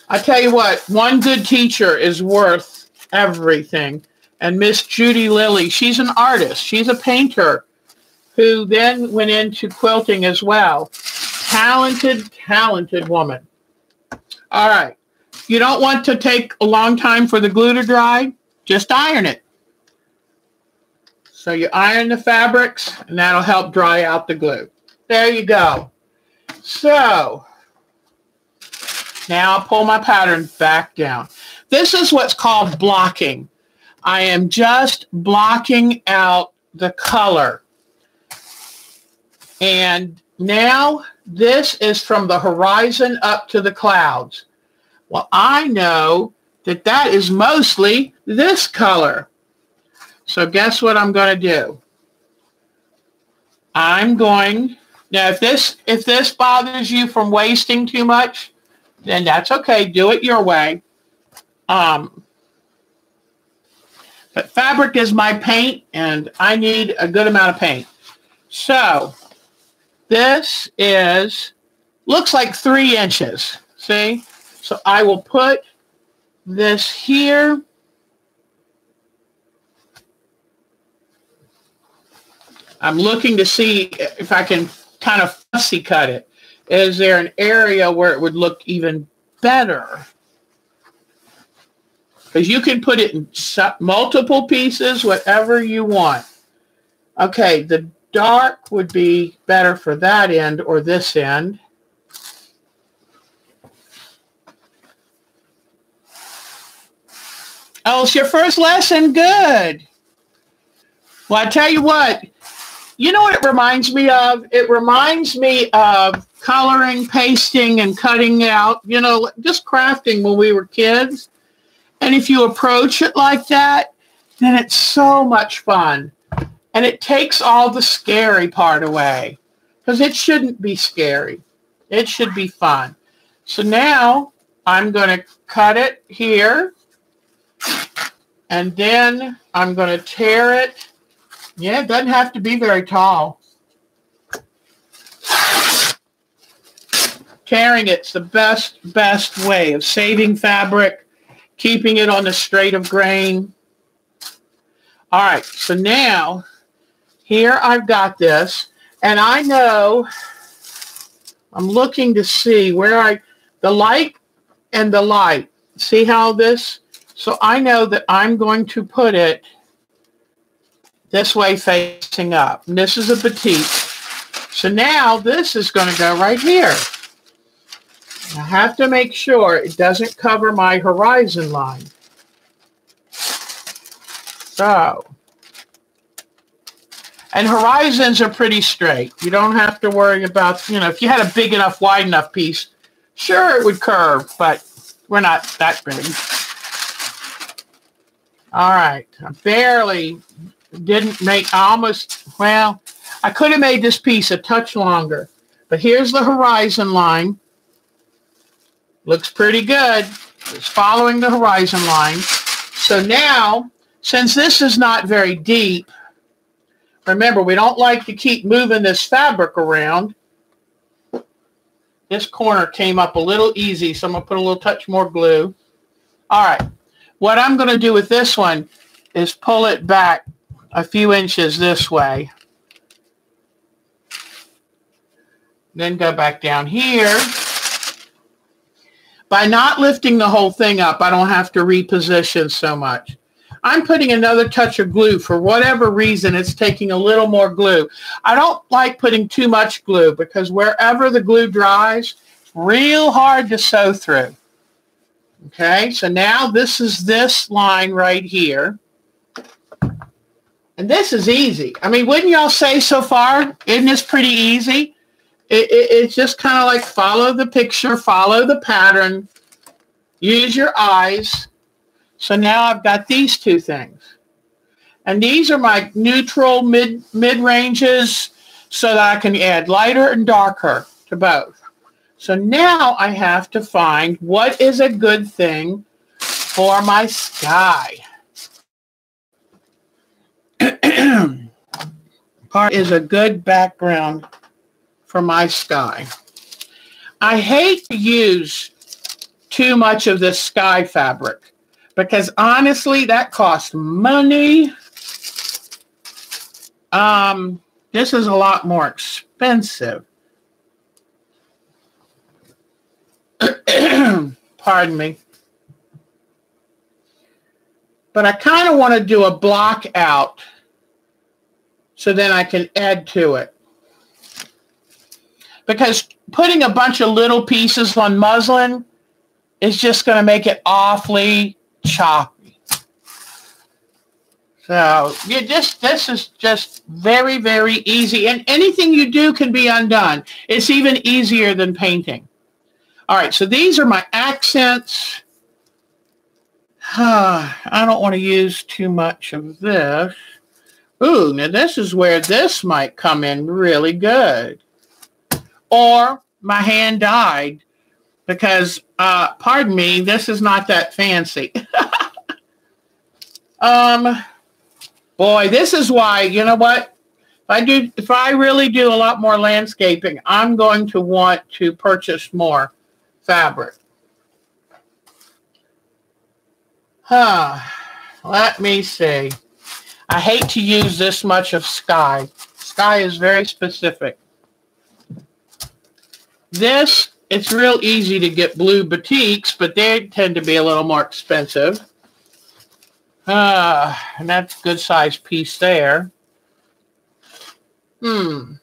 I tell you what, one good teacher is worth everything. And Miss Judy Lilly, she's an artist. She's a painter who then went into quilting as well. Talented, talented woman. All right. You don't want to take a long time for the glue to dry. Just iron it. So you iron the fabrics, and that'll help dry out the glue. There you go. So now I'll pull my pattern back down. This is what's called blocking. I am just blocking out the color. And Now, this is from the horizon up to the clouds. Well, I know that that is mostly this color. So guess what I'm going to do? I'm going, now if this bothers you from wasting too much, then that's okay. Do it your way. But fabric is my paint, and I need a good amount of paint. So this looks like 3 inches. See? So I will put this here. I'm looking to see if I can kind of fussy cut it. Is there an area where it would look even better? Because you can put it in multiple pieces, whatever you want. Okay, the dark would be better for that end or this end. Oh, it's your first lesson? Good. Well, I tell you what. You know what it reminds me of? It reminds me of coloring, pasting, and cutting out, you know, just crafting when we were kids. And if you approach it like that, then it's so much fun. And it takes all the scary part away. Because it shouldn't be scary. It should be fun. So now I'm going to cut it here. And then I'm going to tear it. Yeah, it doesn't have to be very tall. Tearing it's the best way of saving fabric, keeping it on the straight of grain. All right, so now here I've got this, and I know I'm looking to see where the light and the light. See how this? So I know that I'm going to put it this way facing up. And this is a batik. So now this is going to go right here. I have to make sure it doesn't cover my horizon line. So, and horizons are pretty straight. You don't have to worry about, you know, if you had a big enough, wide enough piece, sure it would curve, but we're not that big. All right, I barely didn't make, well, I could have made this piece a touch longer, but here's the horizon line. Looks pretty good. It's following the horizon line. So now, since this is not very deep, remember, we don't like to keep moving this fabric around. This corner came up a little easy, so I'm going to put a little touch more glue. All right, what I'm going to do with this one is pull it back a few inches this way. Then go back down here. By not lifting the whole thing up, I don't have to reposition so much. I'm putting another touch of glue. For whatever reason, it's taking a little more glue. I don't like putting too much glue because wherever the glue dries, it's real hard to sew through. Okay, so now this is this line right here. And this is easy. I mean, wouldn't y'all say so far? Isn't this pretty easy? It's just kind of like follow the picture, follow the pattern, use your eyes. So now I've got these two things. And these are my neutral mid-ranges so that I can add lighter and darker to both. So now I have to find what is a good thing for my sky. Part is a good background for my sky. I hate to use too much of this sky fabric because honestly that costs money. This is a lot more expensive. Pardon me. But I kind of want to do a block out so then I can add to it. Because putting a bunch of little pieces on muslin is just going to make it awfully choppy. So So this is just very, very easy. And anything you do can be undone. It's even easier than painting. All right, so these are my accents. I don't want to use too much of this. Ooh, now this is where this might come in really good. Or my hand died because, pardon me, this is not that fancy. Boy, this is why, you know what? If I really do a lot more landscaping, I'm going to want to purchase more fabric. Let me see. I hate to use this much of sky. Sky is very specific. This, it's real easy to get blue batiks, but they tend to be a little more expensive. And that's a good size piece there. I'm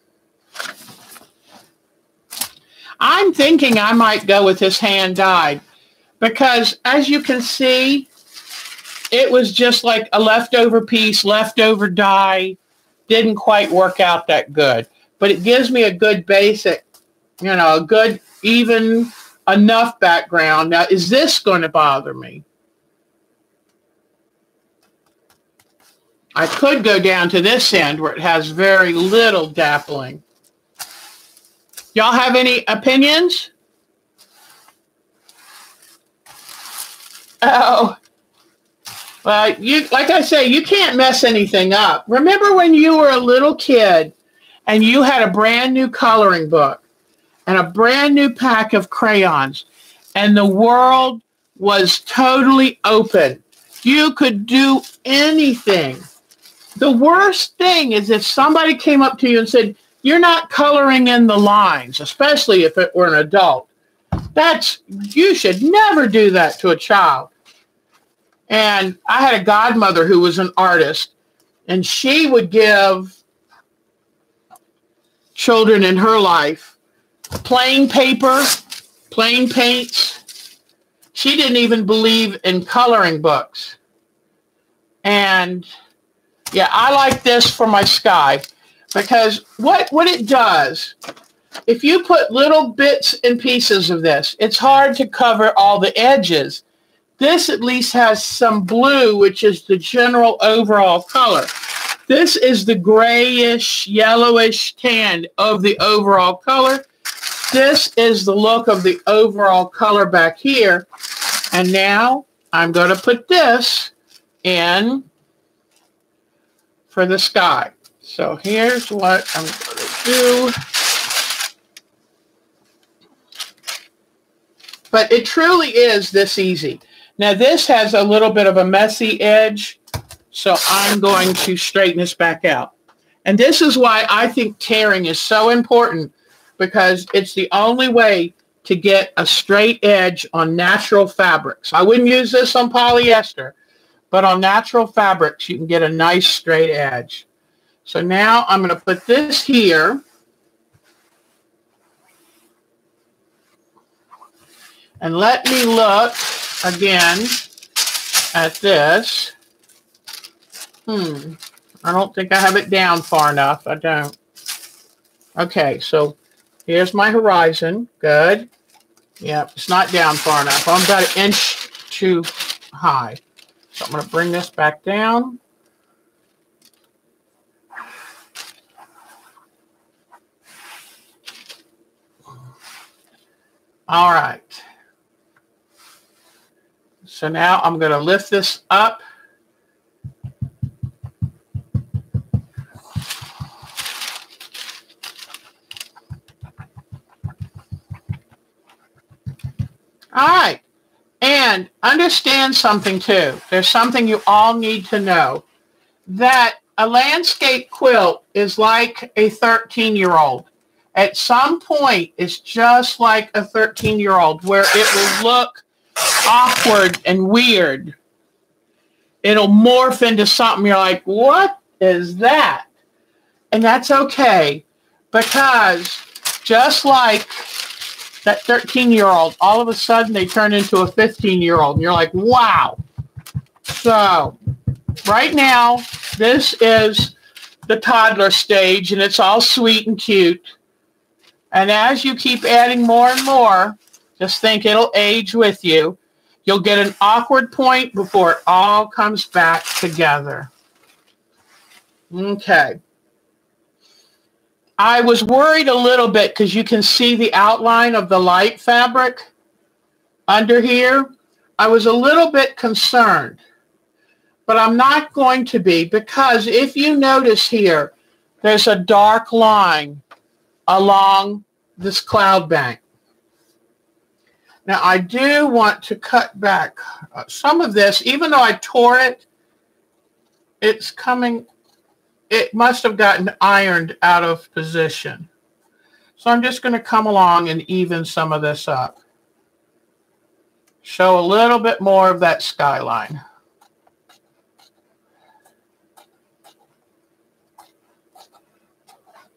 thinking I might go with this hand dyed because as you can see, it was just like a leftover piece, leftover dye. Didn't quite work out that good, but it gives me a good basic, you know, a good, even enough background. Now, is this going to bother me? I could go down to this end where it has very little dappling. Y'all have any opinions? Oh, well, like I say, you can't mess anything up. Remember when you were a little kid and you had a brand new coloring book and a brand new pack of crayons and the world was totally open. You could do anything. The worst thing is if somebody came up to you and said, you're not coloring in the lines, especially if it were an adult. You should never do that to a child. And I had a godmother who was an artist, and she would give children in her life plain paper, plain paints. She didn't even believe in coloring books. And yeah, I like this for my sky because what it does, if you put little bits and pieces of this, it's hard to cover all the edges. This at least has some blue, which is the general overall color. This is the grayish, yellowish tan of the overall color. This is the look of the overall color back here. And now I'm going to put this in for the sky. So here's what I'm going to do. But it truly is this easy. Now this has a little bit of a messy edge, so I'm going to straighten this back out. And this is why I think tearing is so important, because it's the only way to get a straight edge on natural fabrics. I wouldn't use this on polyester, but on natural fabrics, you can get a nice straight edge. So now I'm going to put this here. And let me look again at this. I don't think I have it down far enough. I don't. Okay, so here's my horizon. Good. Yep, it's not down far enough. I'm about an inch too high. So I'm going to bring this back down. All right. So now I'm going to lift this up. All right. And understand something too. There's something you all need to know. That a landscape quilt is like a 13-year-old. At some point, it's just like a 13-year-old where it will look awkward and weird. It'll morph into something you're like, what is that? And that's okay, because just like that 13-year-old, all of a sudden they turn into a 15-year-old and you're like, wow. So right now, this is the toddler stage, and it's all sweet and cute. And as you keep adding more and more, just think it'll age with you. You'll get an awkward point before it all comes back together. Okay. I was worried a little bit because you can see the outline of the light fabric under here. I was a little bit concerned, but I'm not going to be, because if you notice here, there's a dark line along this cloud bank. Now I do want to cut back some of this, even though I tore it, it's coming, it must have gotten ironed out of position. So I'm just going to come along and even some of this up. Show a little bit more of that skyline.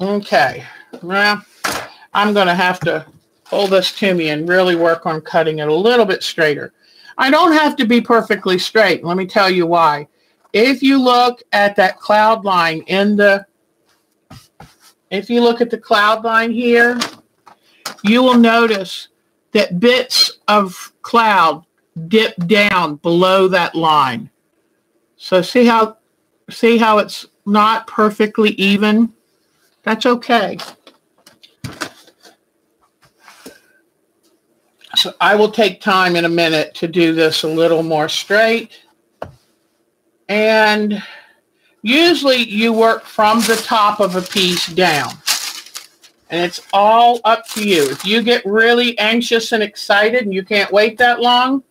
Okay, well, I'm going to have to pull this to me and really work on cutting it a little bit straighter. I don't have to be perfectly straight. Let me tell you why. If you look at that cloud line if you look at the cloud line here, you will notice that bits of cloud dip down below that line. So see how it's not perfectly even? That's okay. So I will take time in a minute to do this a little more straight. And usually you work from the top of a piece down. And it's all up to you. If you get really anxious and excited and you can't wait that long,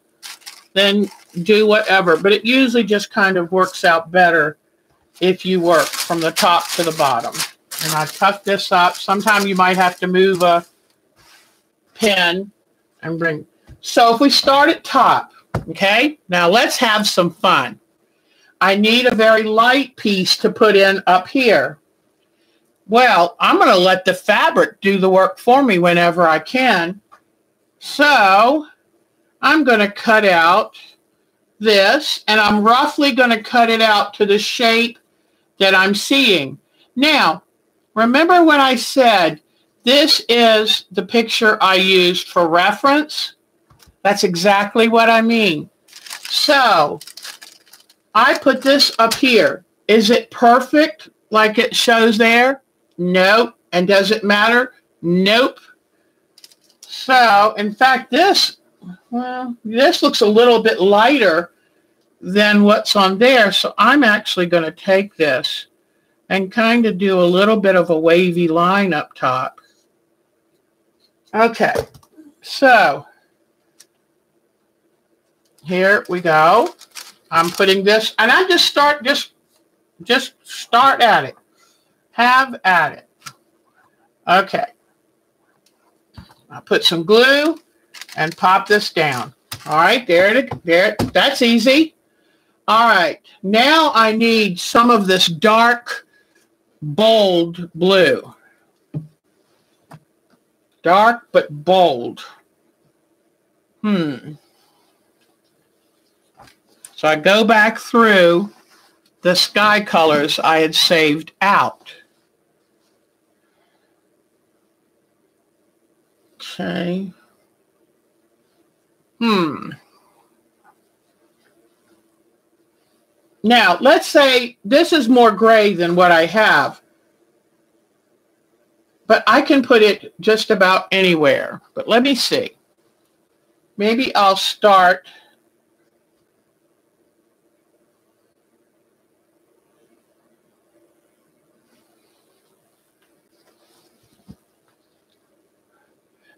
then do whatever. But it usually just kind of works out better if you work from the top to the bottom. And I tuck this up. Sometimes you might have to move a pin and bring. So if we start at top, okay, now let's have some fun. I need a very light piece to put in up here. Well, I'm going to let the fabric do the work for me whenever I can. So I'm going to cut out this, and I'm roughly going to cut it out to the shape that I'm seeing. Now, remember when I said this is the picture I used for reference? That's exactly what I mean. So I put this up here. Is it perfect like it shows there? Nope. And does it matter? Nope. So, in fact, this looks a little bit lighter than what's on there. So I'm actually going to take this and kind of do a little bit of a wavy line up top. Okay. So here we go. I'm putting this, and I just start at it. Have at it. Okay. I'll put some glue and pop this down. All right, there. That's easy. All right. Now I need some of this dark, bold blue. Dark but bold. So I go back through the sky colors I had saved out. Okay. Now, let's say this is more gray than what I have, but I can put it just about anywhere. But let me see. Maybe I'll start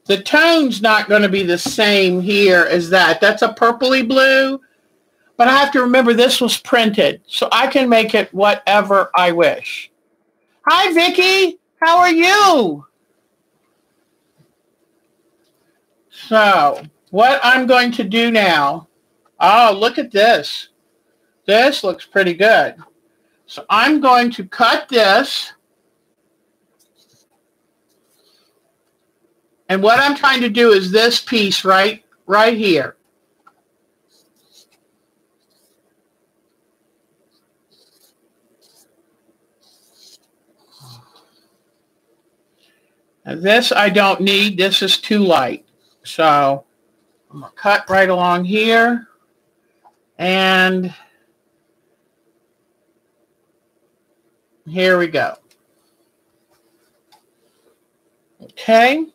the tone's not going to be the same here as that. That's a purpley blue, but I have to remember this was printed, so I can make it whatever I wish. Hi, Vicki. How are you? So what I'm going to do now, oh, look at this. This looks pretty good. So I'm going to cut this. And what I'm trying to do is this piece right here. This I don't need. This is too light. So I'm going to cut right along here. And here we go. Okay.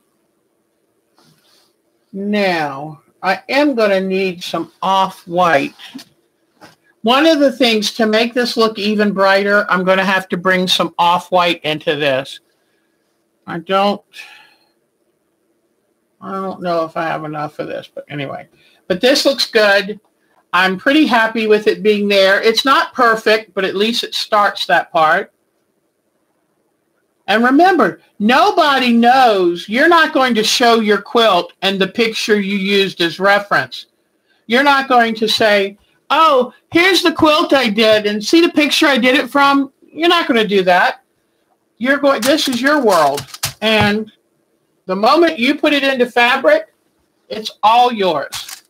Now, I am going to need some off-white. One of the things to make this look even brighter, I'm going to have to bring some off-white into this. I don't know if I have enough of this, but anyway. But this looks good. I'm pretty happy with it being there. It's not perfect, but at least it starts that part. And remember, nobody knows. You're not going to show your quilt and the picture you used as reference. You're not going to say, oh, here's the quilt I did and see the picture I did it from. You're not going to do that. You're going, this is your world. And the moment you put it into fabric, it's all yours.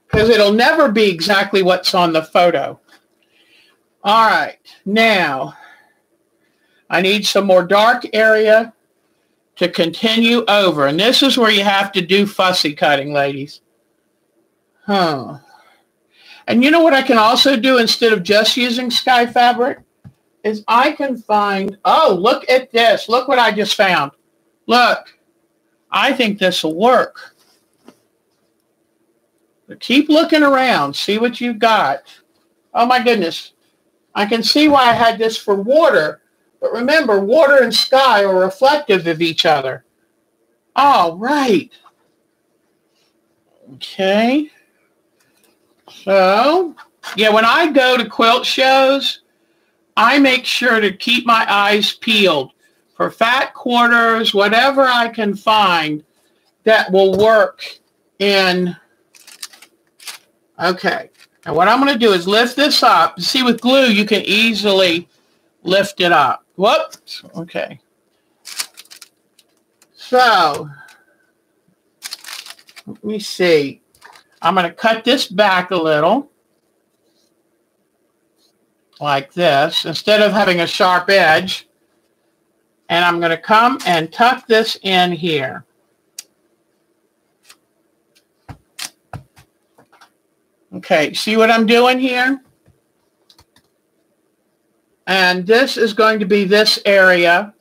Because it'll never be exactly what's on the photo. All right, now I need some more dark area to continue over. And this is where you have to do fussy cutting, ladies. And you know what I can also do instead of just using sky fabric? Is I can find, oh, look at this. Look what I just found. Look, I think this will work. But keep looking around. See what you've got. Oh, my goodness. I can see why I had this for water. But remember, water and sky are reflective of each other. All right. Okay. So, yeah, when I go to quilt shows, I make sure to keep my eyes peeled for fat quarters, whatever I can find that will work in. Okay. And what I'm going to do is lift this up. See, with glue, you can easily lift it up. Whoops. Okay. So, let me see. I'm going to cut this back a little. Like this, instead of having a sharp edge. And I'm going to come and tuck this in here. Okay, see what I'm doing here? And this is going to be this area.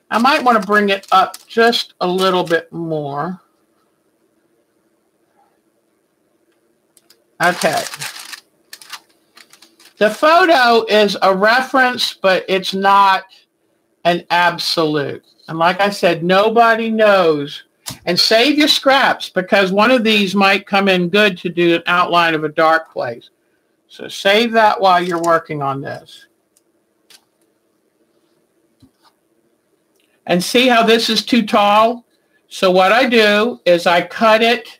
I might want to bring it up just a little bit more. Okay. The photo is a reference, but it's not an absolute. And like I said, nobody knows. And save your scraps, because one of these might come in good to do an outline of a dark place. So save that while you're working on this. And see how this is too tall? So what I do is I cut it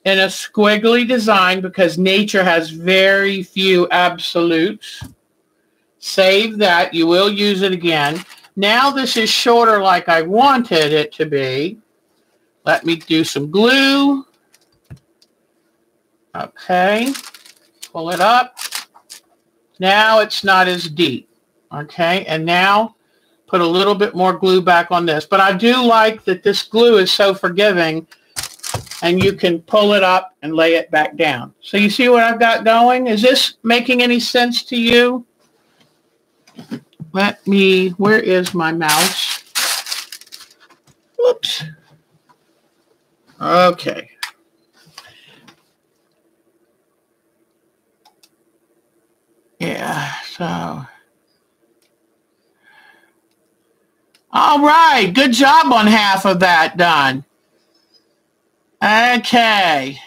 in a squiggly design, because nature has very few absolutes. Save that. You will use it again. Now this is shorter like I wanted it to be. Let me do some glue. Okay. Pull it up. Now it's not as deep. Okay. And now put a little bit more glue back on this. But I do like that this glue is so forgiving, and you can pull it up and lay it back down. So you see what I've got going? Is this making any sense to you? Let me, where is my mouse? Whoops. Okay. Yeah, so. All right, good job on half of that done. Okay.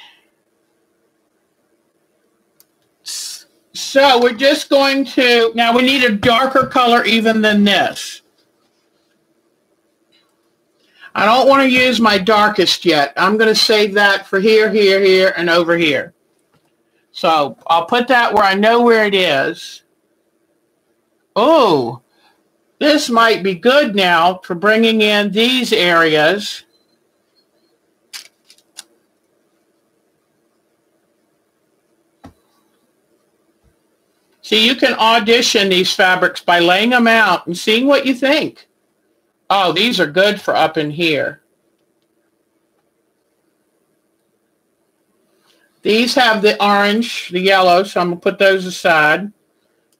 So we're just going to, now we need a darker color even than this. I don't want to use my darkest yet. I'm going to save that for here, here, here, and over here. So I'll put that where I know where it is. Oh, this might be good now for bringing in these areas. See, you can audition these fabrics by laying them out and seeing what you think. Oh, these are good for up in here. These have the orange, the yellow, so I'm going to put those aside.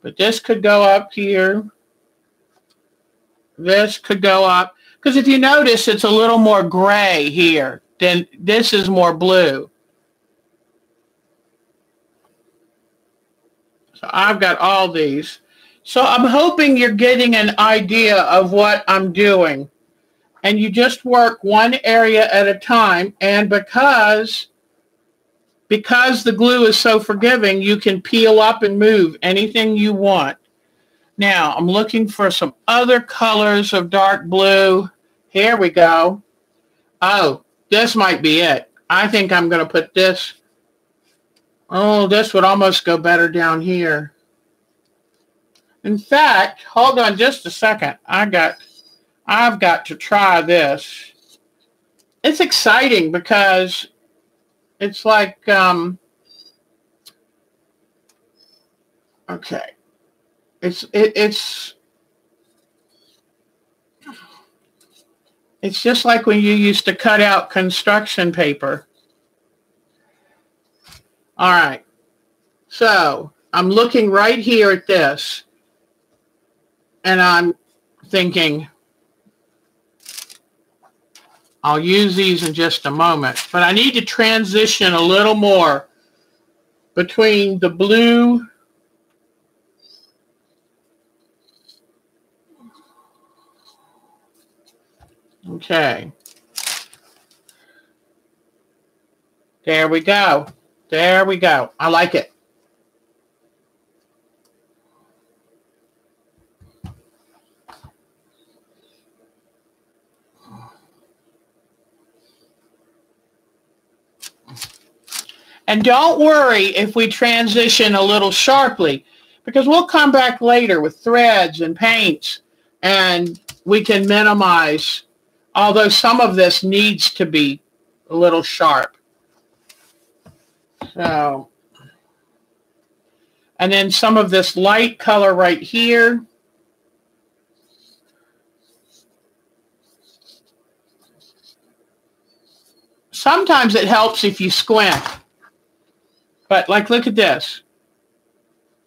But this could go up here. This could go up. Because if you notice, it's a little more gray here. Then this is more blue. So I've got all these. So I'm hoping you're getting an idea of what I'm doing. And you just work one area at a time. And because the glue is so forgiving, you can peel up and move anything you want. Now, I'm looking for some other colors of dark blue. Here we go. Oh, this might be it. I think I'm going to put this. Oh, this would almost go better down here. In fact, hold on just a second. I've got to try this. It's exciting because it's like, okay. It's just like when you used to cut out construction paper. All right. So I'm looking right here at this. And I'm thinking, I'll use these in just a moment. But I need to transition a little more between the blue . Okay. There we go. There we go. I like it. And don't worry if we transition a little sharply, because we'll come back later with threads and paints and we can minimize, although some of this needs to be a little sharp. So, and then some of this light color right here. Sometimes it helps if you squint. But like, look at this.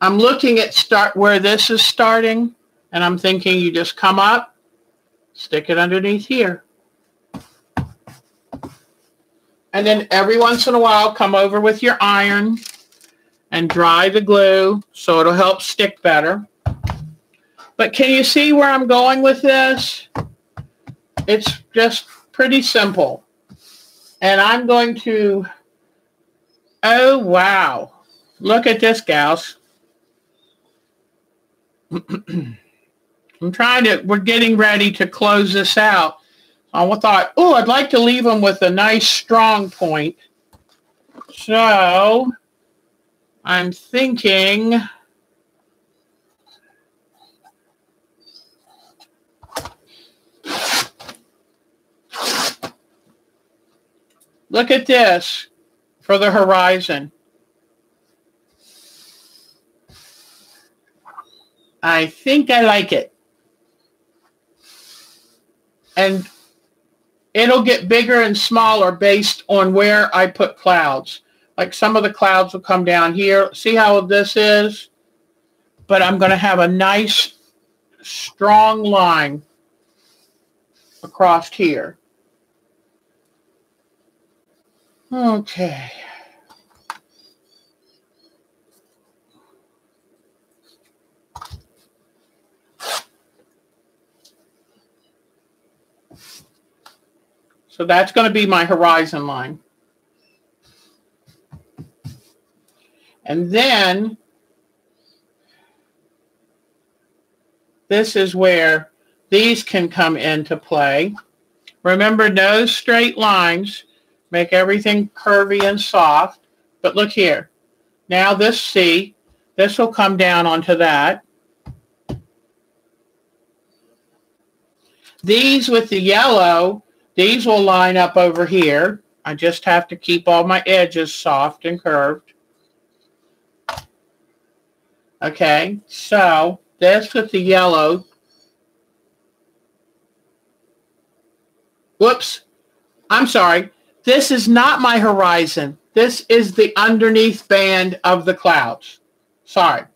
I'm looking at where this is starting, and I'm thinking you just come up, stick it underneath here. And then every once in a while, come over with your iron and dry the glue so it'll help stick better. But can you see where I'm going with this? It's just pretty simple. And I'm going to, oh, wow. Look at this, gals. We're getting ready to close this out. I thought, oh, I'd like to leave them with a nice strong point. So I'm thinking, look at this for the horizon. I think I like it. And it'll get bigger and smaller based on where I put clouds. Like some of the clouds will come down here. See how this is? But I'm going to have a nice, strong line across here. Okay. So that's going to be my horizon line. And then this is where these can come into play. Remember, no straight lines. Make everything curvy and soft. But look here. Now this will come down onto that. These with the yellow, these will line up over here. I just have to keep all my edges soft and curved. Okay, so this with the yellow. Whoops, I'm sorry. This is not my horizon. This is the underneath band of the clouds. Sorry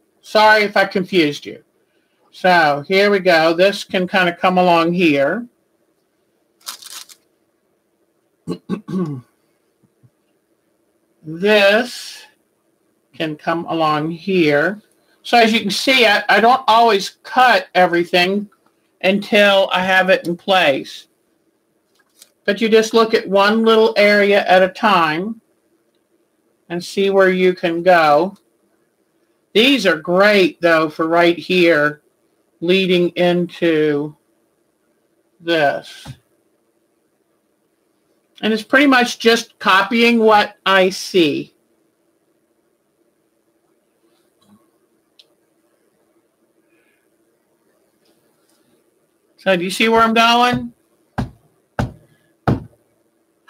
if I confused you. So here we go. This can kind of come along here. This can come along here. So as you can see, I don't always cut everything until I have it in place. But you just look at one little area at a time and see where you can go. These are great, though, for right here, leading into this. And it's pretty much just copying what I see. So do you see where I'm going?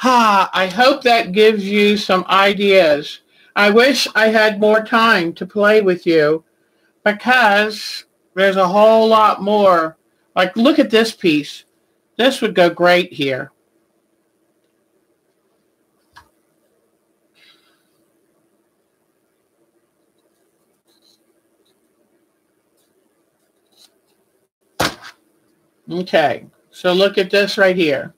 I hope that gives you some ideas. I wish I had more time to play with you because there's a whole lot more. Like, look at this piece. This would go great here. Okay, so look at this right here.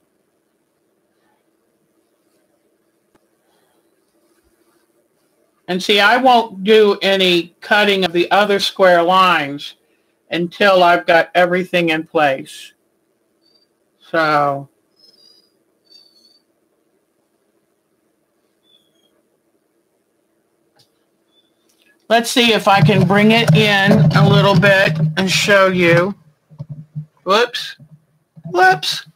And see, I won't do any cutting of the other square lines until I've got everything in place. So let's see if I can bring it in a little bit and show you. Whoops. Whoops.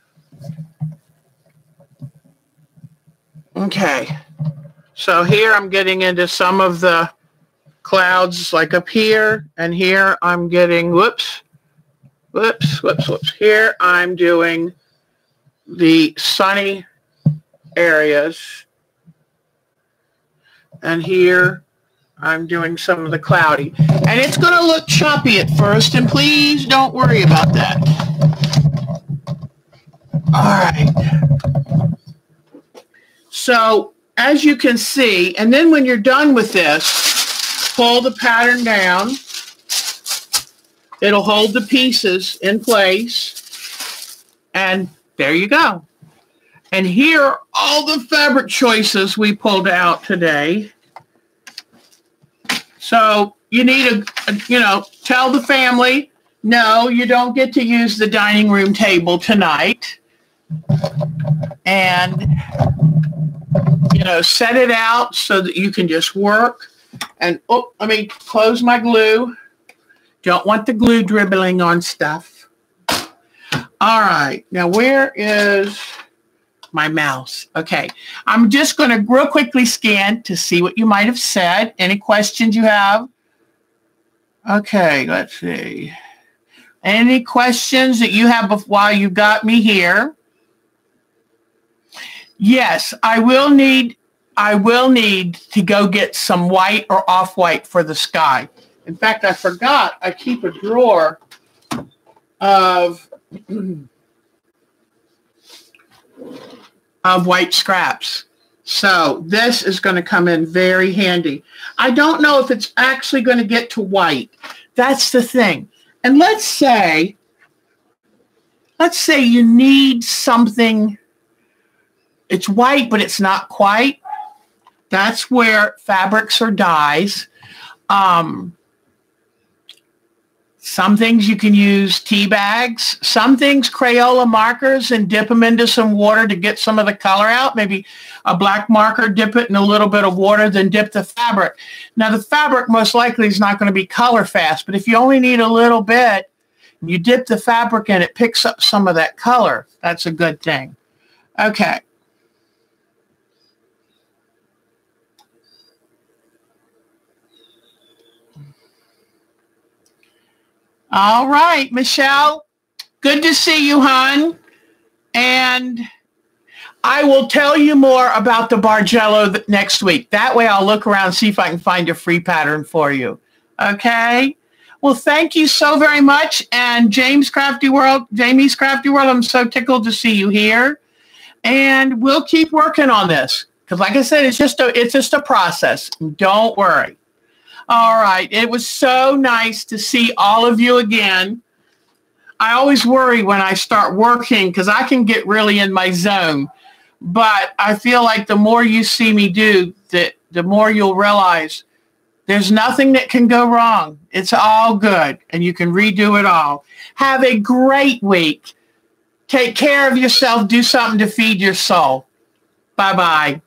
Okay. So here I'm getting into some of the clouds like up here, and here I'm getting, whoops. Here I'm doing the sunny areas, and here I'm doing some of the cloudy. And it's going to look choppy at first, and please don't worry about that. All right. So as you can see, and then when you're done with this, pull the pattern down. It'll hold the pieces in place. And there you go. And here are all the fabric choices we pulled out today. So you need tell the family, no, you don't get to use the dining room table tonight. And set it out so that you can just work. And, let me close my glue. Don't want the glue dribbling on stuff. All right. Now, where is my mouse? Okay. I'm just going to real quickly scan to see what you might have said. Any questions you have? Okay. Let's see. Any questions that you have while you got me here? Yes, I will need to go get some white or off-white for the sky. In fact, I forgot I keep a drawer of white scraps. So this is going to come in very handy. I don't know if it's actually going to get to white. That's the thing. And let's say you need something. It's white, but it's not quite. That's where fabrics or dyes. Some things you can use tea bags. Some things Crayola markers and dip them into some water to get some of the color out. Maybe a black marker, dip it in a little bit of water, then dip the fabric. Now the fabric most likely is not going to be color fast, but if you only need a little bit, you dip the fabric in, it picks up some of that color. That's a good thing. Okay. All right, Michelle. Good to see you, hon. And I will tell you more about the Bargello next week. That way I'll look around and see if I can find a free pattern for you. Okay. Well, thank you so very much. And Jamie's Crafty World, I'm so tickled to see you here. And we'll keep working on this. Because like I said, it's just a process. Don't worry. All right. It was so nice to see all of you again. I always worry when I start working because I can get really in my zone. But I feel like the more you see me do, the more you'll realize there's nothing that can go wrong. It's all good, and you can redo it all. Have a great week. Take care of yourself. Do something to feed your soul. Bye-bye.